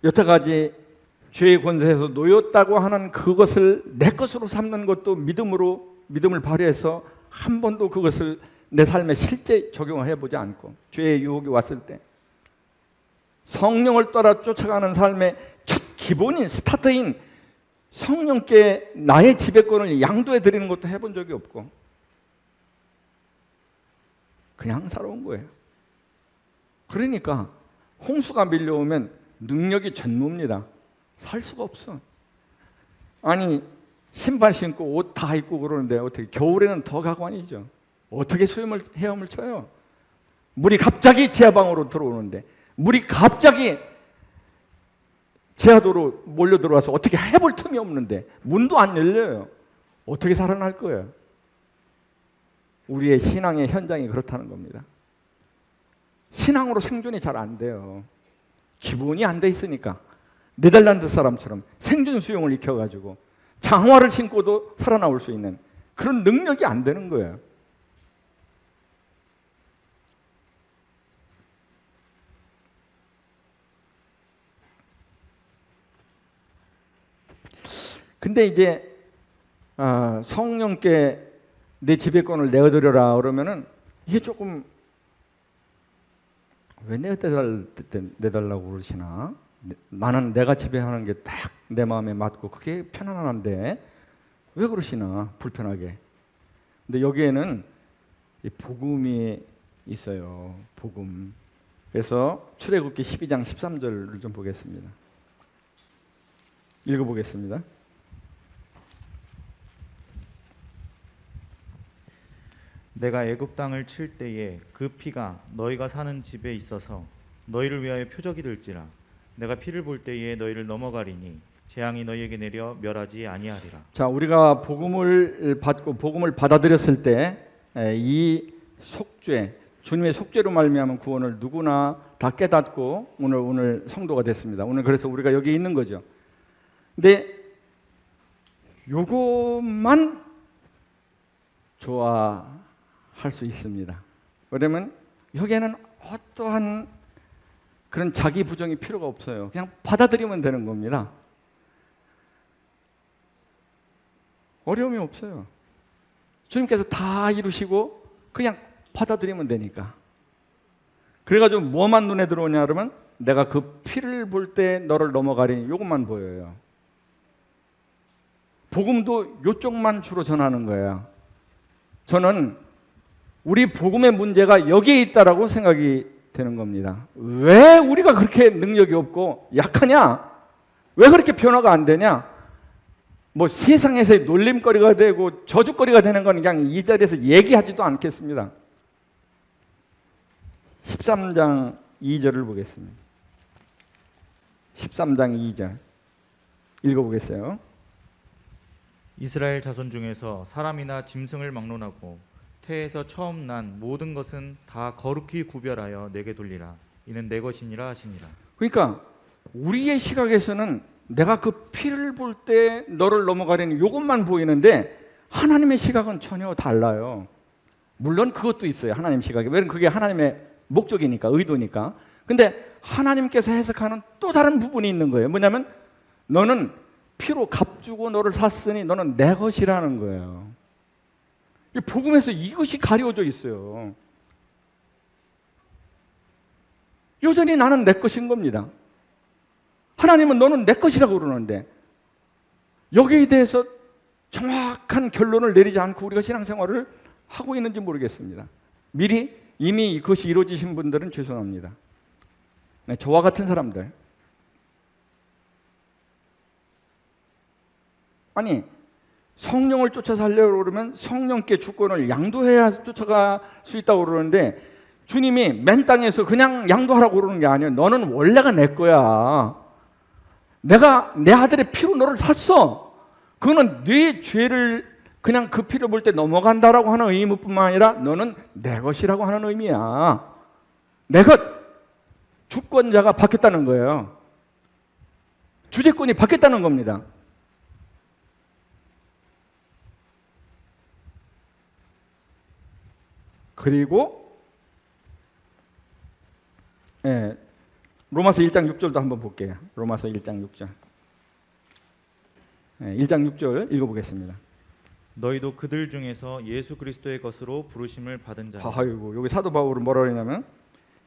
여태까지 죄의 권세에서 놓였다고 하는 그것을 내 것으로 삼는 것도 믿음을 발휘해서 한 번도 그것을 내 삶에 실제 적용을 해보지 않고, 죄의 유혹이 왔을 때 성령을 따라 쫓아가는 삶의 첫 기본인, 스타트인 성령께 나의 지배권을 양도해 드리는 것도 해본 적이 없고 그냥 살아온 거예요. 그러니까 홍수가 밀려오면 능력이 전무입니다. 살 수가 없어. 아니, 신발 신고 옷 다 입고 그러는데 어떻게 겨울에는 더 가관이죠. 어떻게 헤엄을 쳐요? 물이 갑자기 지하방으로 들어오는데, 물이 갑자기 지하도로 몰려 들어와서 어떻게 해볼 틈이 없는데 문도 안 열려요. 어떻게 살아날 거예요? 우리의 신앙의 현장이 그렇다는 겁니다. 신앙으로 생존이 잘 안 돼요. 기본이 안 돼 있으니까. 네덜란드 사람처럼 생존 수용을 익혀가지고 장화를 신고도 살아나올 수 있는 그런 능력이 안 되는 거예요. 근데 이제 성령께 내 지배권을 내어드려라 그러면은 이게 조금, 왜 내달라고 그러시나? 나는 내가 지배하는 게 딱 내 마음에 맞고 그게 편안한데 왜 그러시나, 불편하게. 근데 여기에는 이 복음이 있어요. 복음. 그래서 출애굽기 12장 13절을 좀 보겠습니다. 읽어보겠습니다. 내가 애굽 땅을 칠 때에 그 피가 너희가 사는 집에 있어서 너희를 위하여 표적이 될지라. 내가 피를 볼 때에 너희를 넘어가리니 재앙이 너희에게 내려 멸하지 아니하리라. 자, 우리가 복음을 받고 복음을 받아들였을 때 이 속죄, 주님의 속죄로 말미암은 구원을 누구나 다 깨닫고 오늘 성도가 됐습니다. 오늘 그래서 우리가 여기 있는 거죠. 근데 요것만 좋아할 수 있습니다. 왜냐면 여기에는 어떠한 그런 자기 부정이 필요가 없어요. 그냥 받아들이면 되는 겁니다. 어려움이 없어요. 주님께서 다 이루시고 그냥 받아들이면 되니까. 그래가지고 뭐만 눈에 들어오냐 그러면 내가 그 피를 볼 때 너를 넘어가리니 이것만 보여요. 복음도 이쪽만 주로 전하는 거예요. 저는 우리 복음의 문제가 여기에 있다라고 생각이 되는 겁니다. 왜 우리가 그렇게 능력이 없고 약하냐? 왜 그렇게 변화가 안 되냐? 뭐 세상에서의 놀림거리가 되고 저주거리가 되는 건 그냥 이 자리에서 얘기하지도 않겠습니다. 13장 2절을 보겠습니다. 13장 2절 읽어보겠어요. 이스라엘 자손 중에서 사람이나 짐승을 막론하고 태에서 처음 난 모든 것은 다 거룩히 구별하여 내게 돌리라. 이는 내 것이니라 하시니라. 그러니까 우리의 시각에서는 내가 그 피를 볼 때 너를 넘어가려는 이것만 보이는데 하나님의 시각은 전혀 달라요. 물론 그것도 있어요. 하나님 시각이. 왜냐면 그게 하나님의 목적이니까, 의도니까. 근데 하나님께서 해석하는 또 다른 부분이 있는 거예요. 뭐냐면 너는 피로 값주고 너를 샀으니 너는 내 것이라는 거예요. 이 복음에서 이것이 가려져 있어요. 여전히 나는 내 것인 겁니다. 하나님은 너는 내 것이라고 그러는데 여기에 대해서 정확한 결론을 내리지 않고 우리가 신앙생활을 하고 있는지 모르겠습니다. 미리 이미 그것이 이루어지신 분들은 죄송합니다. 네, 저와 같은 사람들. 아니, 성령을 쫓아 살려고 그러면 성령께 주권을 양도해야 쫓아갈 수 있다고 그러는데 주님이 맨 땅에서 그냥 양도하라고 그러는 게 아니에요. 너는 원래가 내 거야. 내가 내 아들의 피로 너를 샀어. 그거는 네 죄를 그냥 그 피를 볼 때 넘어간다라고 하는 의미뿐만 아니라 너는 내 것이라고 하는 의미야. 내 것, 주권자가 바뀌었다는 거예요. 주재권이 바뀌었다는 겁니다. 그리고 로마서 1장 6절도 한번 볼게요. 로마서 1장 6절. 1장 6절 읽어보겠습니다. 너희도 그들 중에서 예수 그리스도의 것으로 부르심을 받은 자. 아이고, 여기 사도 바울은 뭐라 그러냐면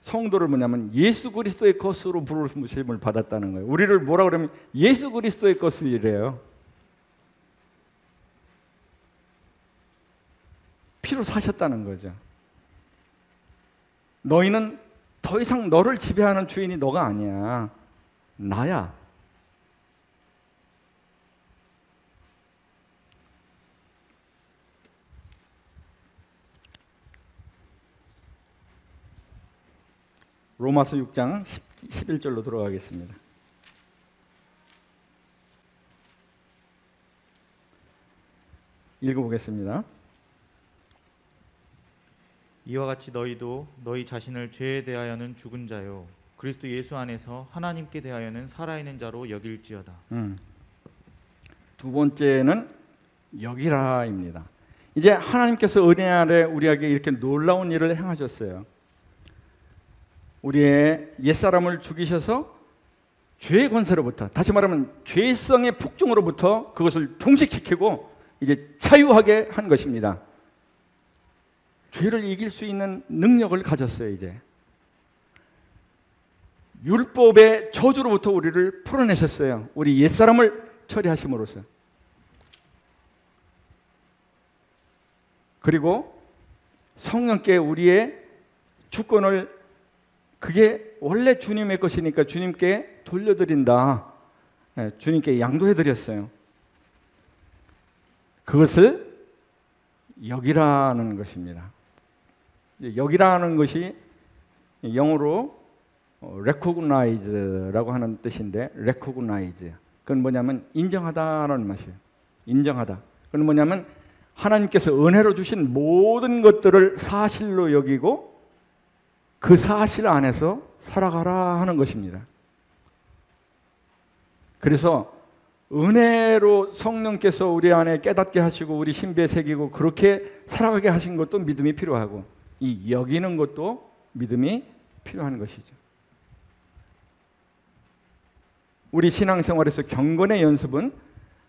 성도를 뭐냐면 예수 그리스도의 것으로 부르심을 받았다는 거예요. 우리를 뭐라 그러면 예수 그리스도의 것이래요. 피로 사셨다는 거죠. 너희는 더 이상 너를 지배하는 주인이 너가 아니야. 나야. 로마서 6장 11절로 들어가겠습니다. 읽어보겠습니다. 이와 같이 너희도 너희 자신을 죄에 대하여는 죽은 자요 그리스도 예수 안에서 하나님께 대하여는 살아있는 자로 여길지어다. 두 번째는 여기라입니다. 이제 하나님께서 은혜 아래 우리에게 이렇게 놀라운 일을 행하셨어요. 우리의 옛사람을 죽이셔서 죄의 권세로부터, 다시 말하면 죄성의 폭증으로부터 그것을 종식시키고 이제 자유하게 한 것입니다. 죄를 이길 수 있는 능력을 가졌어요. 이제 율법의 저주로부터 우리를 풀어내셨어요. 우리 옛사람을 처리하심으로써. 그리고 성령께 우리의 주권을, 그게 원래 주님의 것이니까 주님께 돌려드린다. 주님께 양도해드렸어요. 그것을 여기라는 것입니다. 여기라는 것이 영어로 recognize라고 하는 뜻인데, recognize. 그건 뭐냐면 인정하다라는 맛이에요. 인정하다. 그건 뭐냐면 하나님께서 은혜로 주신 모든 것들을 사실로 여기고 그 사실 안에서 살아가라 하는 것입니다. 그래서 은혜로 성령께서 우리 안에 깨닫게 하시고 우리 신비에 새기고 그렇게 살아가게 하신 것도 믿음이 필요하고, 이 여기는 것도 믿음이 필요한 것이죠. 우리 신앙생활에서 경건의 연습은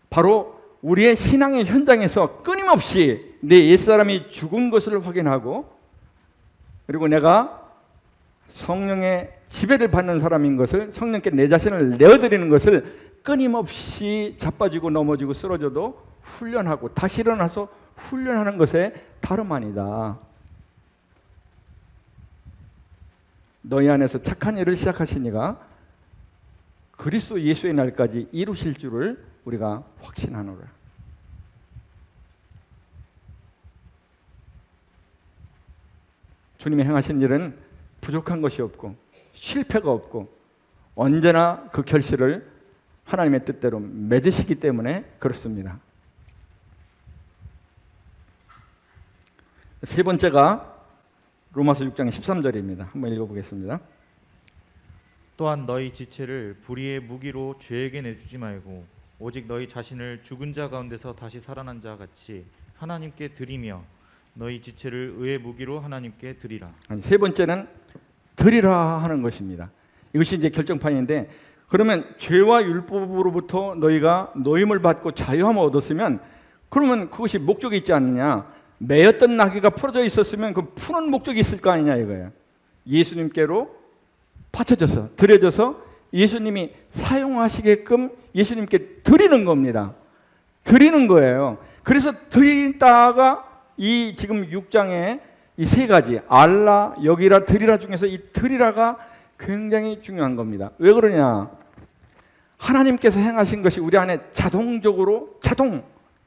바로 우리의 신앙의 현장에서 끊임없이 내 옛사람이 죽은 것을 확인하고, 그리고 내가 성령의 지배를 받는 사람인 것을, 성령께 내 자신을 내어드리는 것을 끊임없이 자빠지고 넘어지고 쓰러져도 훈련하고 다시 일어나서 훈련하는 것에 다름 아니다. 너희 안에서 착한 일을 시작하신 이가 그리스도 예수의 날까지 이루실 줄을 우리가 확신하노라. 주님이 행하신 일은 부족한 것이 없고 실패가 없고 언제나 그 결실을 하나님의 뜻대로 맺으시기 때문에 그렇습니다. 세 번째가 로마서 6장 13절입니다. 한번 읽어보겠습니다. 또한 너희 지체를 불의의 무기로 죄에게 내주지 말고 오직 너희 자신을 죽은 자 가운데서 다시 살아난 자 같이 하나님께 드리며 너희 지체를 의의 무기로 하나님께 드리라. 아니, 세 번째는 드리라 하는 것입니다. 이것이 이제 결정판인데, 그러면 죄와 율법으로부터 너희가 노임을 받고 자유함을 얻었으면 그러면 그것이 목적이 있지 않느냐? 매였던 나귀가 풀어져 있었으면 그 푸는 목적이 있을 거 아니냐 이거예요. 예수님께로 바쳐져서 드려져서 예수님이 사용하시게끔 예수님께 드리는 겁니다. 드리는 거예요. 그래서 드리다가 이 지금 6장에 이 세 가지 알라, 여기라, 드리라 중에서 이 드리라가 굉장히 중요한 겁니다. 왜 그러냐? 하나님께서 행하신 것이 우리 안에 자동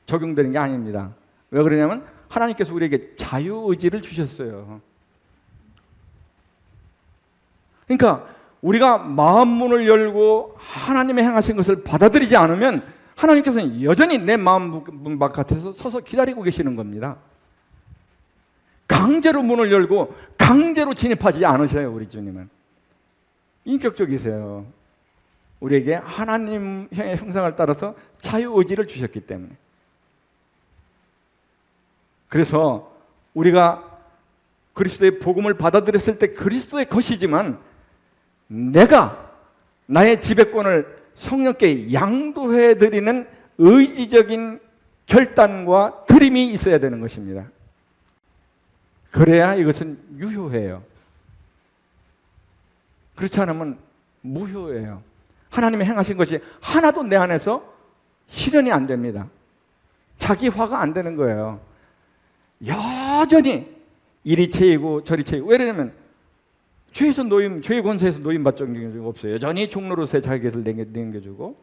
적용되는 게 아닙니다. 왜 그러냐면 하나님께서 우리에게 자유의지를 주셨어요. 그러니까 우리가 마음 문을 열고 하나님의 행하신 것을 받아들이지 않으면 하나님께서는 여전히 내 마음 문 바깥에서 서서 기다리고 계시는 겁니다. 강제로 문을 열고 강제로 진입하지 않으셔요. 우리 주님은 인격적이세요. 우리에게 하나님의 형상을 따라서 자유의지를 주셨기 때문에. 그래서 우리가 그리스도의 복음을 받아들였을 때 그리스도의 것이지만 내가 나의 지배권을 성령께 양도해드리는 의지적인 결단과 드림이 있어야 되는 것입니다. 그래야 이것은 유효해요. 그렇지 않으면 무효해요. 하나님이 행하신 것이 하나도 내 안에서 실현이 안 됩니다. 자기화가 안 되는 거예요. 여전히 이리 채이고 저리 채이고. 왜냐면 죄에서 죄의 권세에서 노임받은 적이 없어요. 여전히 종로로서의 자격을 남겨주고,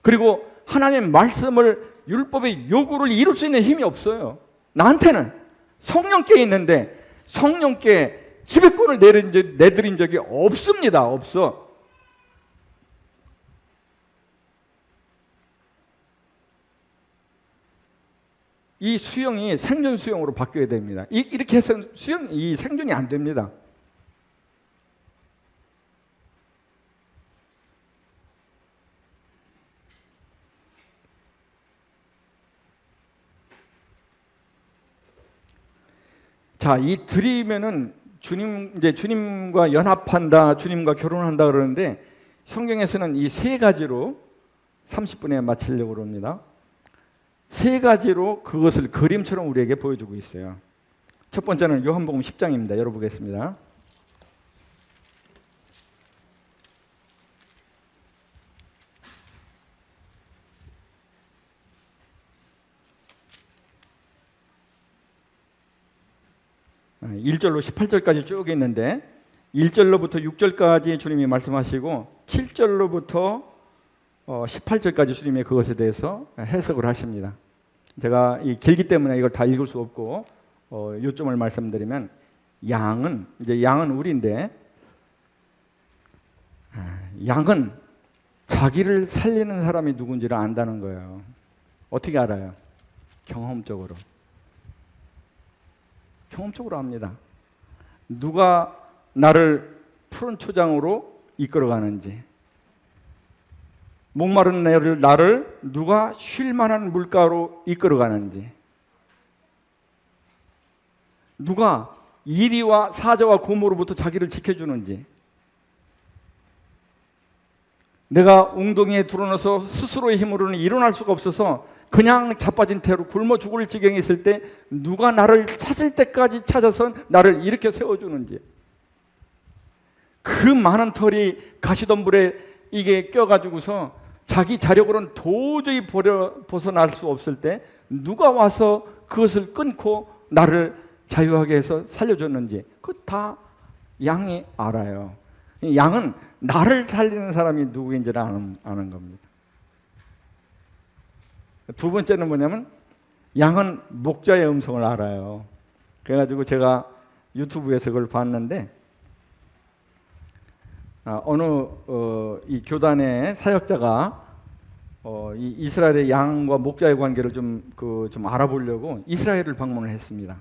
그리고 하나님의 말씀을 율법의 요구를 이룰 수 있는 힘이 없어요. 나한테는 성령께 있는데 성령께 지배권을 내드린 적이 없습니다. 없어. 이 수용이 생존 수용으로 바뀌어야 됩니다. 이렇게 해서 이 생존이 안 됩니다. 자, 이 드리면은 주님과 연합한다, 주님과 결혼한다 그러는데 성경에서는 이 세 가지로 30분에 마치려고 합니다. 세 가지로 그것을 그림처럼 우리에게 보여주고 있어요. 첫 번째는 요한복음 10장입니다. 열어보겠습니다. 아, 1절로 18절까지 쭉 있는데 1절로부터 6절까지 주님이 말씀하시고 7절로부터 18절까지 주님이 그것에 대해서 해석을 하십니다. 제가 길기 때문에 이걸 다 읽을 수 없고 요점을 말씀드리면 양은 우리인데 양은 자기를 살리는 사람이 누군지를 안다는 거예요. 어떻게 알아요? 경험적으로 압니다. 누가 나를 푸른 초장으로 이끌어가는지, 목마른 나를 누가 쉴만한 물가로 이끌어가는지, 누가 이리와 사자와 곰으로부터 자기를 지켜주는지, 내가 웅덩이에 드러나서 스스로의 힘으로는 일어날 수가 없어서 그냥 자빠진 태로 굶어 죽을 지경에 있을 때 누가 나를 찾을 때까지 찾아서 나를 일으켜 세워주는지, 그 많은 털이 가시덤불에 이게 껴가지고서 자기 자력으로는 도저히 벗어날 수 없을 때 누가 와서 그것을 끊고 나를 자유하게 해서 살려줬는지, 그거 다 양이 알아요. 양은 나를 살리는 사람이 누구인지를 아는 겁니다. 두 번째는 뭐냐면 양은 목자의 음성을 알아요. 그래가지고 제가 유튜브에서 그걸 봤는데 어느 이 교단의 사역자가 이 이스라엘의 양과 목자의 관계를 좀 알아보려고 이스라엘을 방문을 했습니다.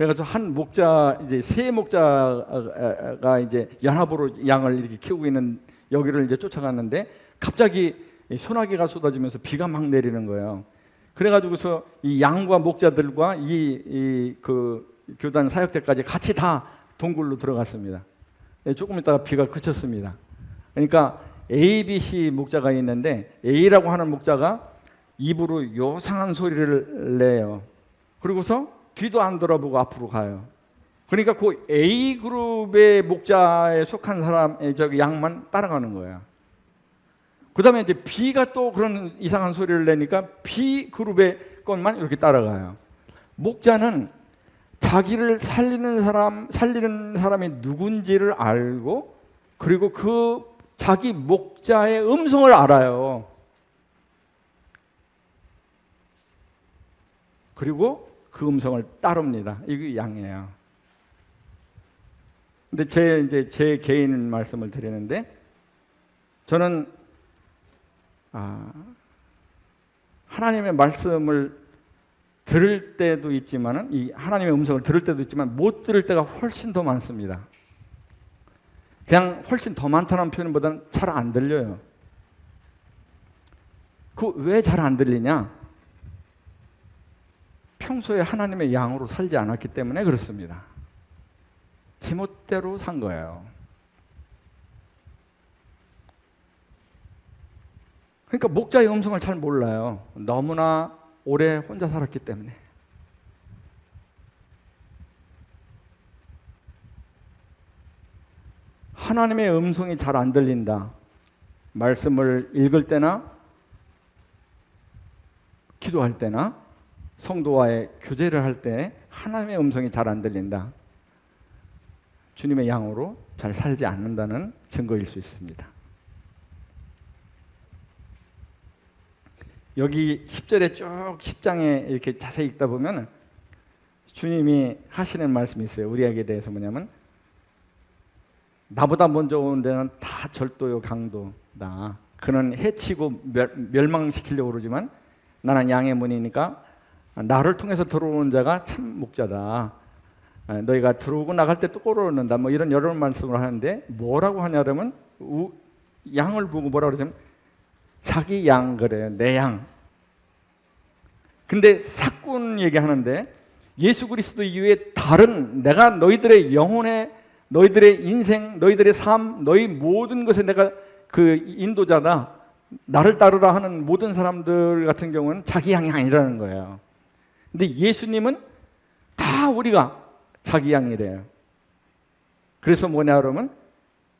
그래가지고 한 목자 이제 세 목자가 이제 연합으로 양을 이렇게 키우고 있는 여기를 이제 쫓아갔는데 갑자기 소나기가 쏟아지면서 비가 막 내리는 거예요. 그래가지고서 이 양과 목자들과 그 교단 사역자까지 같이 다 동굴로 들어갔습니다. 조금 있다가 비가 그쳤습니다. 그러니까 A, B, C 목자가 있는데 A라고 하는 목자가 입으로 요상한 소리를 내요. 그리고서 뒤도 안 돌아보고 앞으로 가요. 그러니까 그 A 그룹의 목자에 속한 사람의 저기 양만 따라가는 거예요. 그 다음에 이제 B가 또 그런 이상한 소리를 내니까 B 그룹의 것만 이렇게 따라가요. 목자는 자기를 살리는 사람이 누군지를 알고 그리고 그 자기 목자의 음성을 알아요. 그리고 그 음성을 따릅니다. 이게 양이에요. 근데 제 개인 말씀을 드리는데 저는 하나님의 말씀을 들을 때도 있지만은 이 하나님의 음성을 들을 때도 있지만 못 들을 때가 훨씬 더 많습니다. 그냥 훨씬 더 많다는 표현보다는 잘 안 들려요. 그 왜 잘 안 들리냐? 평소에 하나님의 양으로 살지 않았기 때문에 그렇습니다. 지멋대로 산 거예요. 그러니까 목자의 음성을 잘 몰라요. 너무나 오래 혼자 살았기 때문에. 하나님의 음성이 잘 안 들린다. 말씀을 읽을 때나 기도할 때나 성도와의 교제를 할 때 하나님의 음성이 잘 안 들린다. 주님의 양으로 잘 살지 않는다는 증거일 수 있습니다. 여기 10절에 쭉 10장에 이렇게 자세히 읽다 보면 주님이 하시는 말씀이 있어요. 우리에게 대해서 뭐냐면 나보다 먼저 온 데는 다 절도요 강도다. 그는 해치고 멸망시키려고 그러지만 나는 양의 문이니까 나를 통해서 들어오는 자가 참 목자다. 너희가 들어오고 나갈 때 또 꼬르는다. 뭐 이런 여러 말씀을 하는데 뭐라고 하냐면 양을 보고 뭐라고 그러냐면 자기 양 그래요. 내 양. 근데 삭군 얘기하는데 예수 그리스도 이외에 다른 내가 너희들의 영혼에 너희들의 인생, 너희들의 삶, 너희 모든 것에 내가 그 인도자다. 나를 따르라 하는 모든 사람들 같은 경우는 자기 양이 아니라는 거예요. 근데 예수님은 다 우리가 자기 양이래요. 그래서 뭐냐 그러면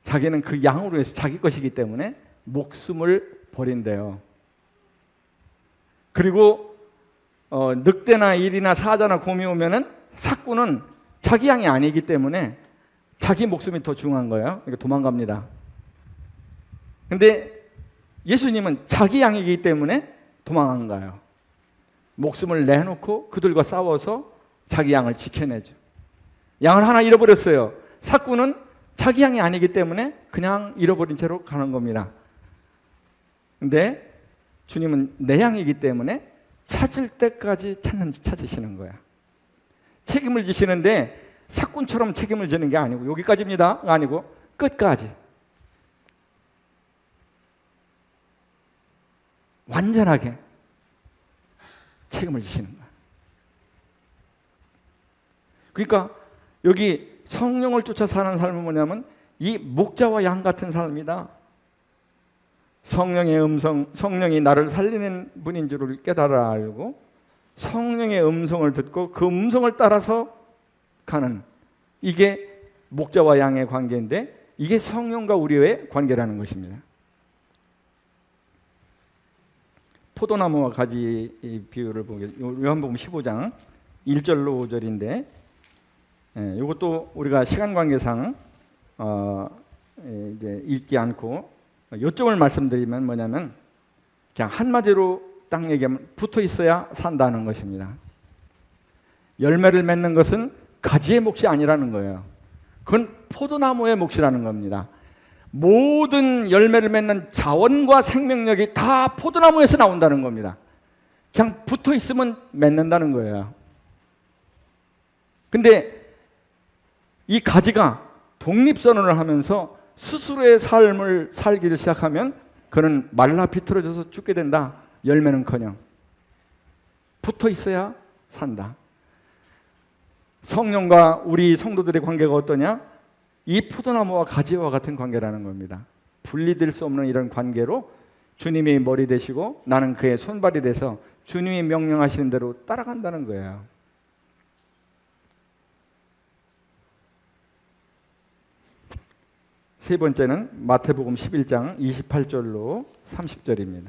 자기는 그 양으로 해서 자기 것이기 때문에 목숨을 버린대요. 그리고 늑대나 일이나 사자나 곰이 오면은 삭구는 자기 양이 아니기 때문에 자기 목숨이 더 중요한 거예요. 그러니까 도망갑니다. 근데 예수님은 자기 양이기 때문에 도망 안 가요. 목숨을 내놓고 그들과 싸워서 자기 양을 지켜내죠. 양을 하나 잃어버렸어요. 삭구는 자기 양이 아니기 때문에 그냥 잃어버린 채로 가는 겁니다. 근데 주님은 내 양이기 때문에 찾을 때까지 찾으시는 거야. 책임을 지시는데 삭군처럼 책임을 지는 게 아니고 여기까지입니다. 아니고 끝까지. 완전하게 책임을 지시는 거야. 그러니까 여기 성령을 쫓아 사는 삶은 뭐냐면 이 목자와 양 같은 삶이다. 성령의 음성, 성령이 나를 살리는 분인 줄을 깨달아 알고 성령의 음성을 듣고 그 음성을 따라서 가는 이게 목자와 양의 관계인데 이게 성령과 우리의 관계라는 것입니다. 포도나무와 가지 비유를 보겠습니다. 요한복음 15장 1절로 5절인데 이것도 우리가 시간 관계상 이제 읽지 않고 요점을 말씀드리면 뭐냐면 그냥 한마디로 딱 얘기하면 붙어 있어야 산다는 것입니다. 열매를 맺는 것은 가지의 몫이 아니라는 거예요. 그건 포도나무의 몫이라는 겁니다. 모든 열매를 맺는 자원과 생명력이 다 포도나무에서 나온다는 겁니다. 그냥 붙어 있으면 맺는다는 거예요. 근데 이 가지가 독립선언을 하면서 스스로의 삶을 살기를 시작하면 그는 말라 비틀어져서 죽게 된다. 열매는커녕 붙어 있어야 산다. 성령과 우리 성도들의 관계가 어떠냐? 이 포도나무와 가지와 같은 관계라는 겁니다. 분리될 수 없는 이런 관계로 주님이 머리 되시고 나는 그의 손발이 돼서 주님이 명령하시는 대로 따라간다는 거예요. 세 번째는 마태복음 11장 28절로 30절입니다.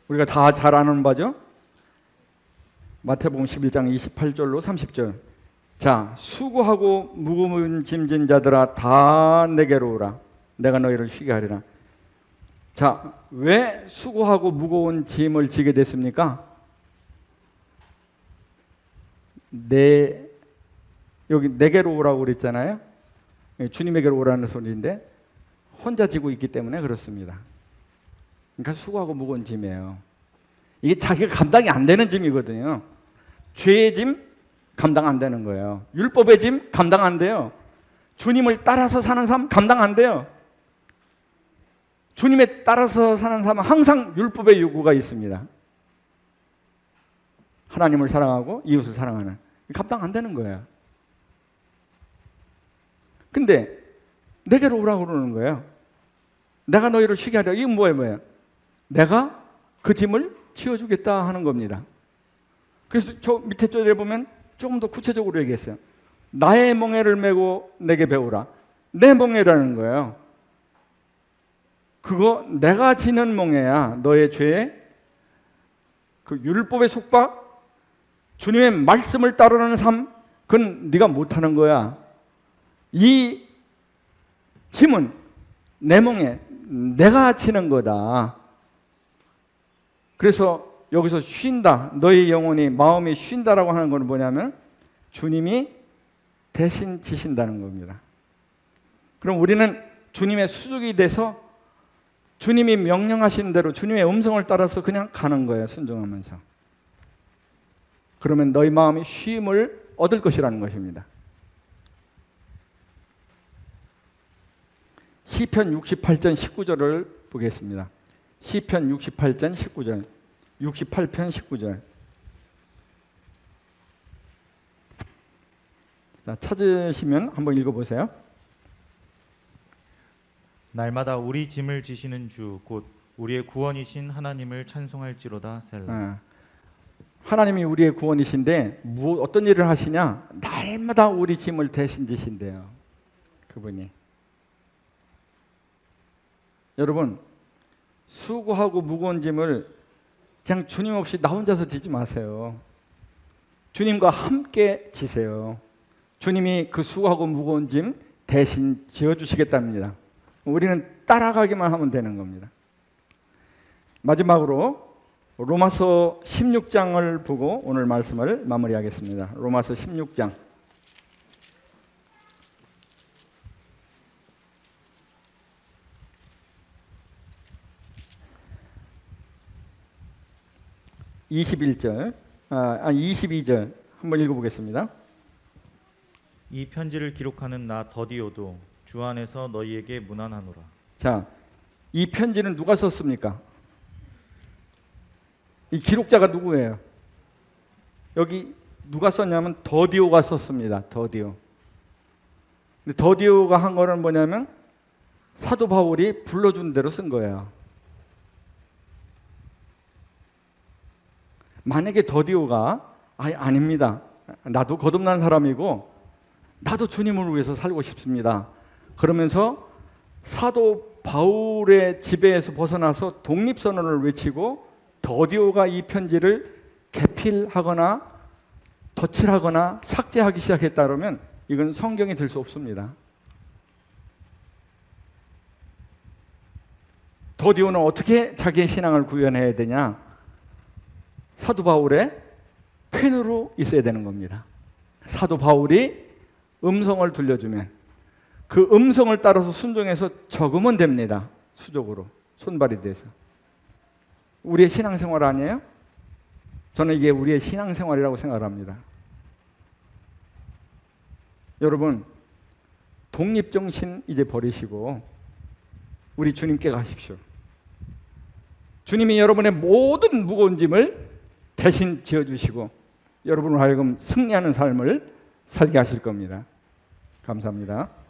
우리가 다 잘 아는 바죠? 마태복음 11장 28절로 30절. 자, 수고하고 무거운 짐진 자들아 다 내게로 오라. 내가 너희를 쉬게 하리라. 자, 왜 수고하고 무거운 짐을 지게 됐습니까? 여기 내게로 오라고 그랬잖아요. 주님에게로 오라는 소리인데 혼자 지고 있기 때문에 그렇습니다. 그러니까 수고하고 무거운 짐이에요. 이게 자기가 감당이 안 되는 짐이거든요. 죄의 짐 감당 안 되는 거예요. 율법의 짐 감당 안 돼요. 주님을 따라서 사는 삶 감당 안 돼요. 주님에 따라서 사는 삶은 항상 율법의 요구가 있습니다. 하나님을 사랑하고 이웃을 사랑하는. 감당 안 되는 거예요. 근데 내게로 오라고 그러는 거예요. 내가 너희를 쉬게 하려. 이건 뭐예요? 내가 그 짐을 지어주겠다 하는 겁니다. 그래서 저 밑에 절에 보면 조금 더 구체적으로 얘기했어요. 나의 멍에를 메고 내게 배우라. 내 멍에라는 거예요. 그거 내가 지는 멍에야. 너의 죄에 그 율법의 속박, 주님의 말씀을 따르는 삶, 그건 네가 못하는 거야. 이 짐은 내 멍에 내가 지는 거다. 그래서 여기서 쉰다. 너희 영혼이 마음이 쉰다라고 하는 건 뭐냐면 주님이 대신 지신다는 겁니다. 그럼 우리는 주님의 수족이 돼서 주님이 명령하신 대로 주님의 음성을 따라서 그냥 가는 거예요. 순종하면서. 그러면 너희 마음이 쉼을 얻을 것이라는 것입니다. 시편 68편 19절을 보겠습니다. 시편 68편 19절. 68편 19절. 자, 찾으시면 한번 읽어보세요. 날마다 우리 짐을 지시는 주 곧 우리의 구원이신 하나님을 찬송할지로다 셀라. 하나님이 우리의 구원이신데 어떤 일을 하시냐? 날마다 우리 짐을 대신 지신대요. 그분이. 여러분, 수고하고 무거운 짐을 그냥 주님 없이 나 혼자서 지지 마세요. 주님과 함께 지세요. 주님이 그 수고하고 무거운 짐 대신 지어주시겠답니다. 우리는 따라가기만 하면 되는 겁니다. 마지막으로 로마서 16장을 보고 오늘 말씀을 마무리하겠습니다. 로마서 16장. (21절) 22절 한번 읽어보겠습니다. 이 편지를 기록하는 나 더디오도 주 안에서 너희에게 문안하노라. 자, 이 편지는 누가 썼습니까? 이 기록자가 누구예요? 여기 누가 썼냐면 더디오가 썼습니다. 더디오. 근데 더디오가 한 거는 뭐냐면 사도 바울이 불러준 대로 쓴 거예요. 만약에 더디오가 아닙니다. 나도 거듭난 사람이고 나도 주님을 위해서 살고 싶습니다. 그러면서 사도 바울의 지배에서 벗어나서 독립선언을 외치고 더디오가 이 편지를 개필하거나 덧칠하거나 삭제하기 시작했다 그러면 이건 성경이 될 수 없습니다. 더디오는 어떻게 자기의 신앙을 구현해야 되냐? 사도 바울의 펜으로 있어야 되는 겁니다. 사도 바울이 음성을 들려주면 그 음성을 따라서 순종해서 적으면 됩니다. 수적으로. 손발이 돼서. 우리의 신앙생활 아니에요? 저는 이게 우리의 신앙생활이라고 생각합니다. 여러분, 독립정신 이제 버리시고 우리 주님께 가십시오. 주님이 여러분의 모든 무거운 짐을 대신 지어주시고 여러분을 하여금 승리하는 삶을 살게 하실 겁니다. 감사합니다.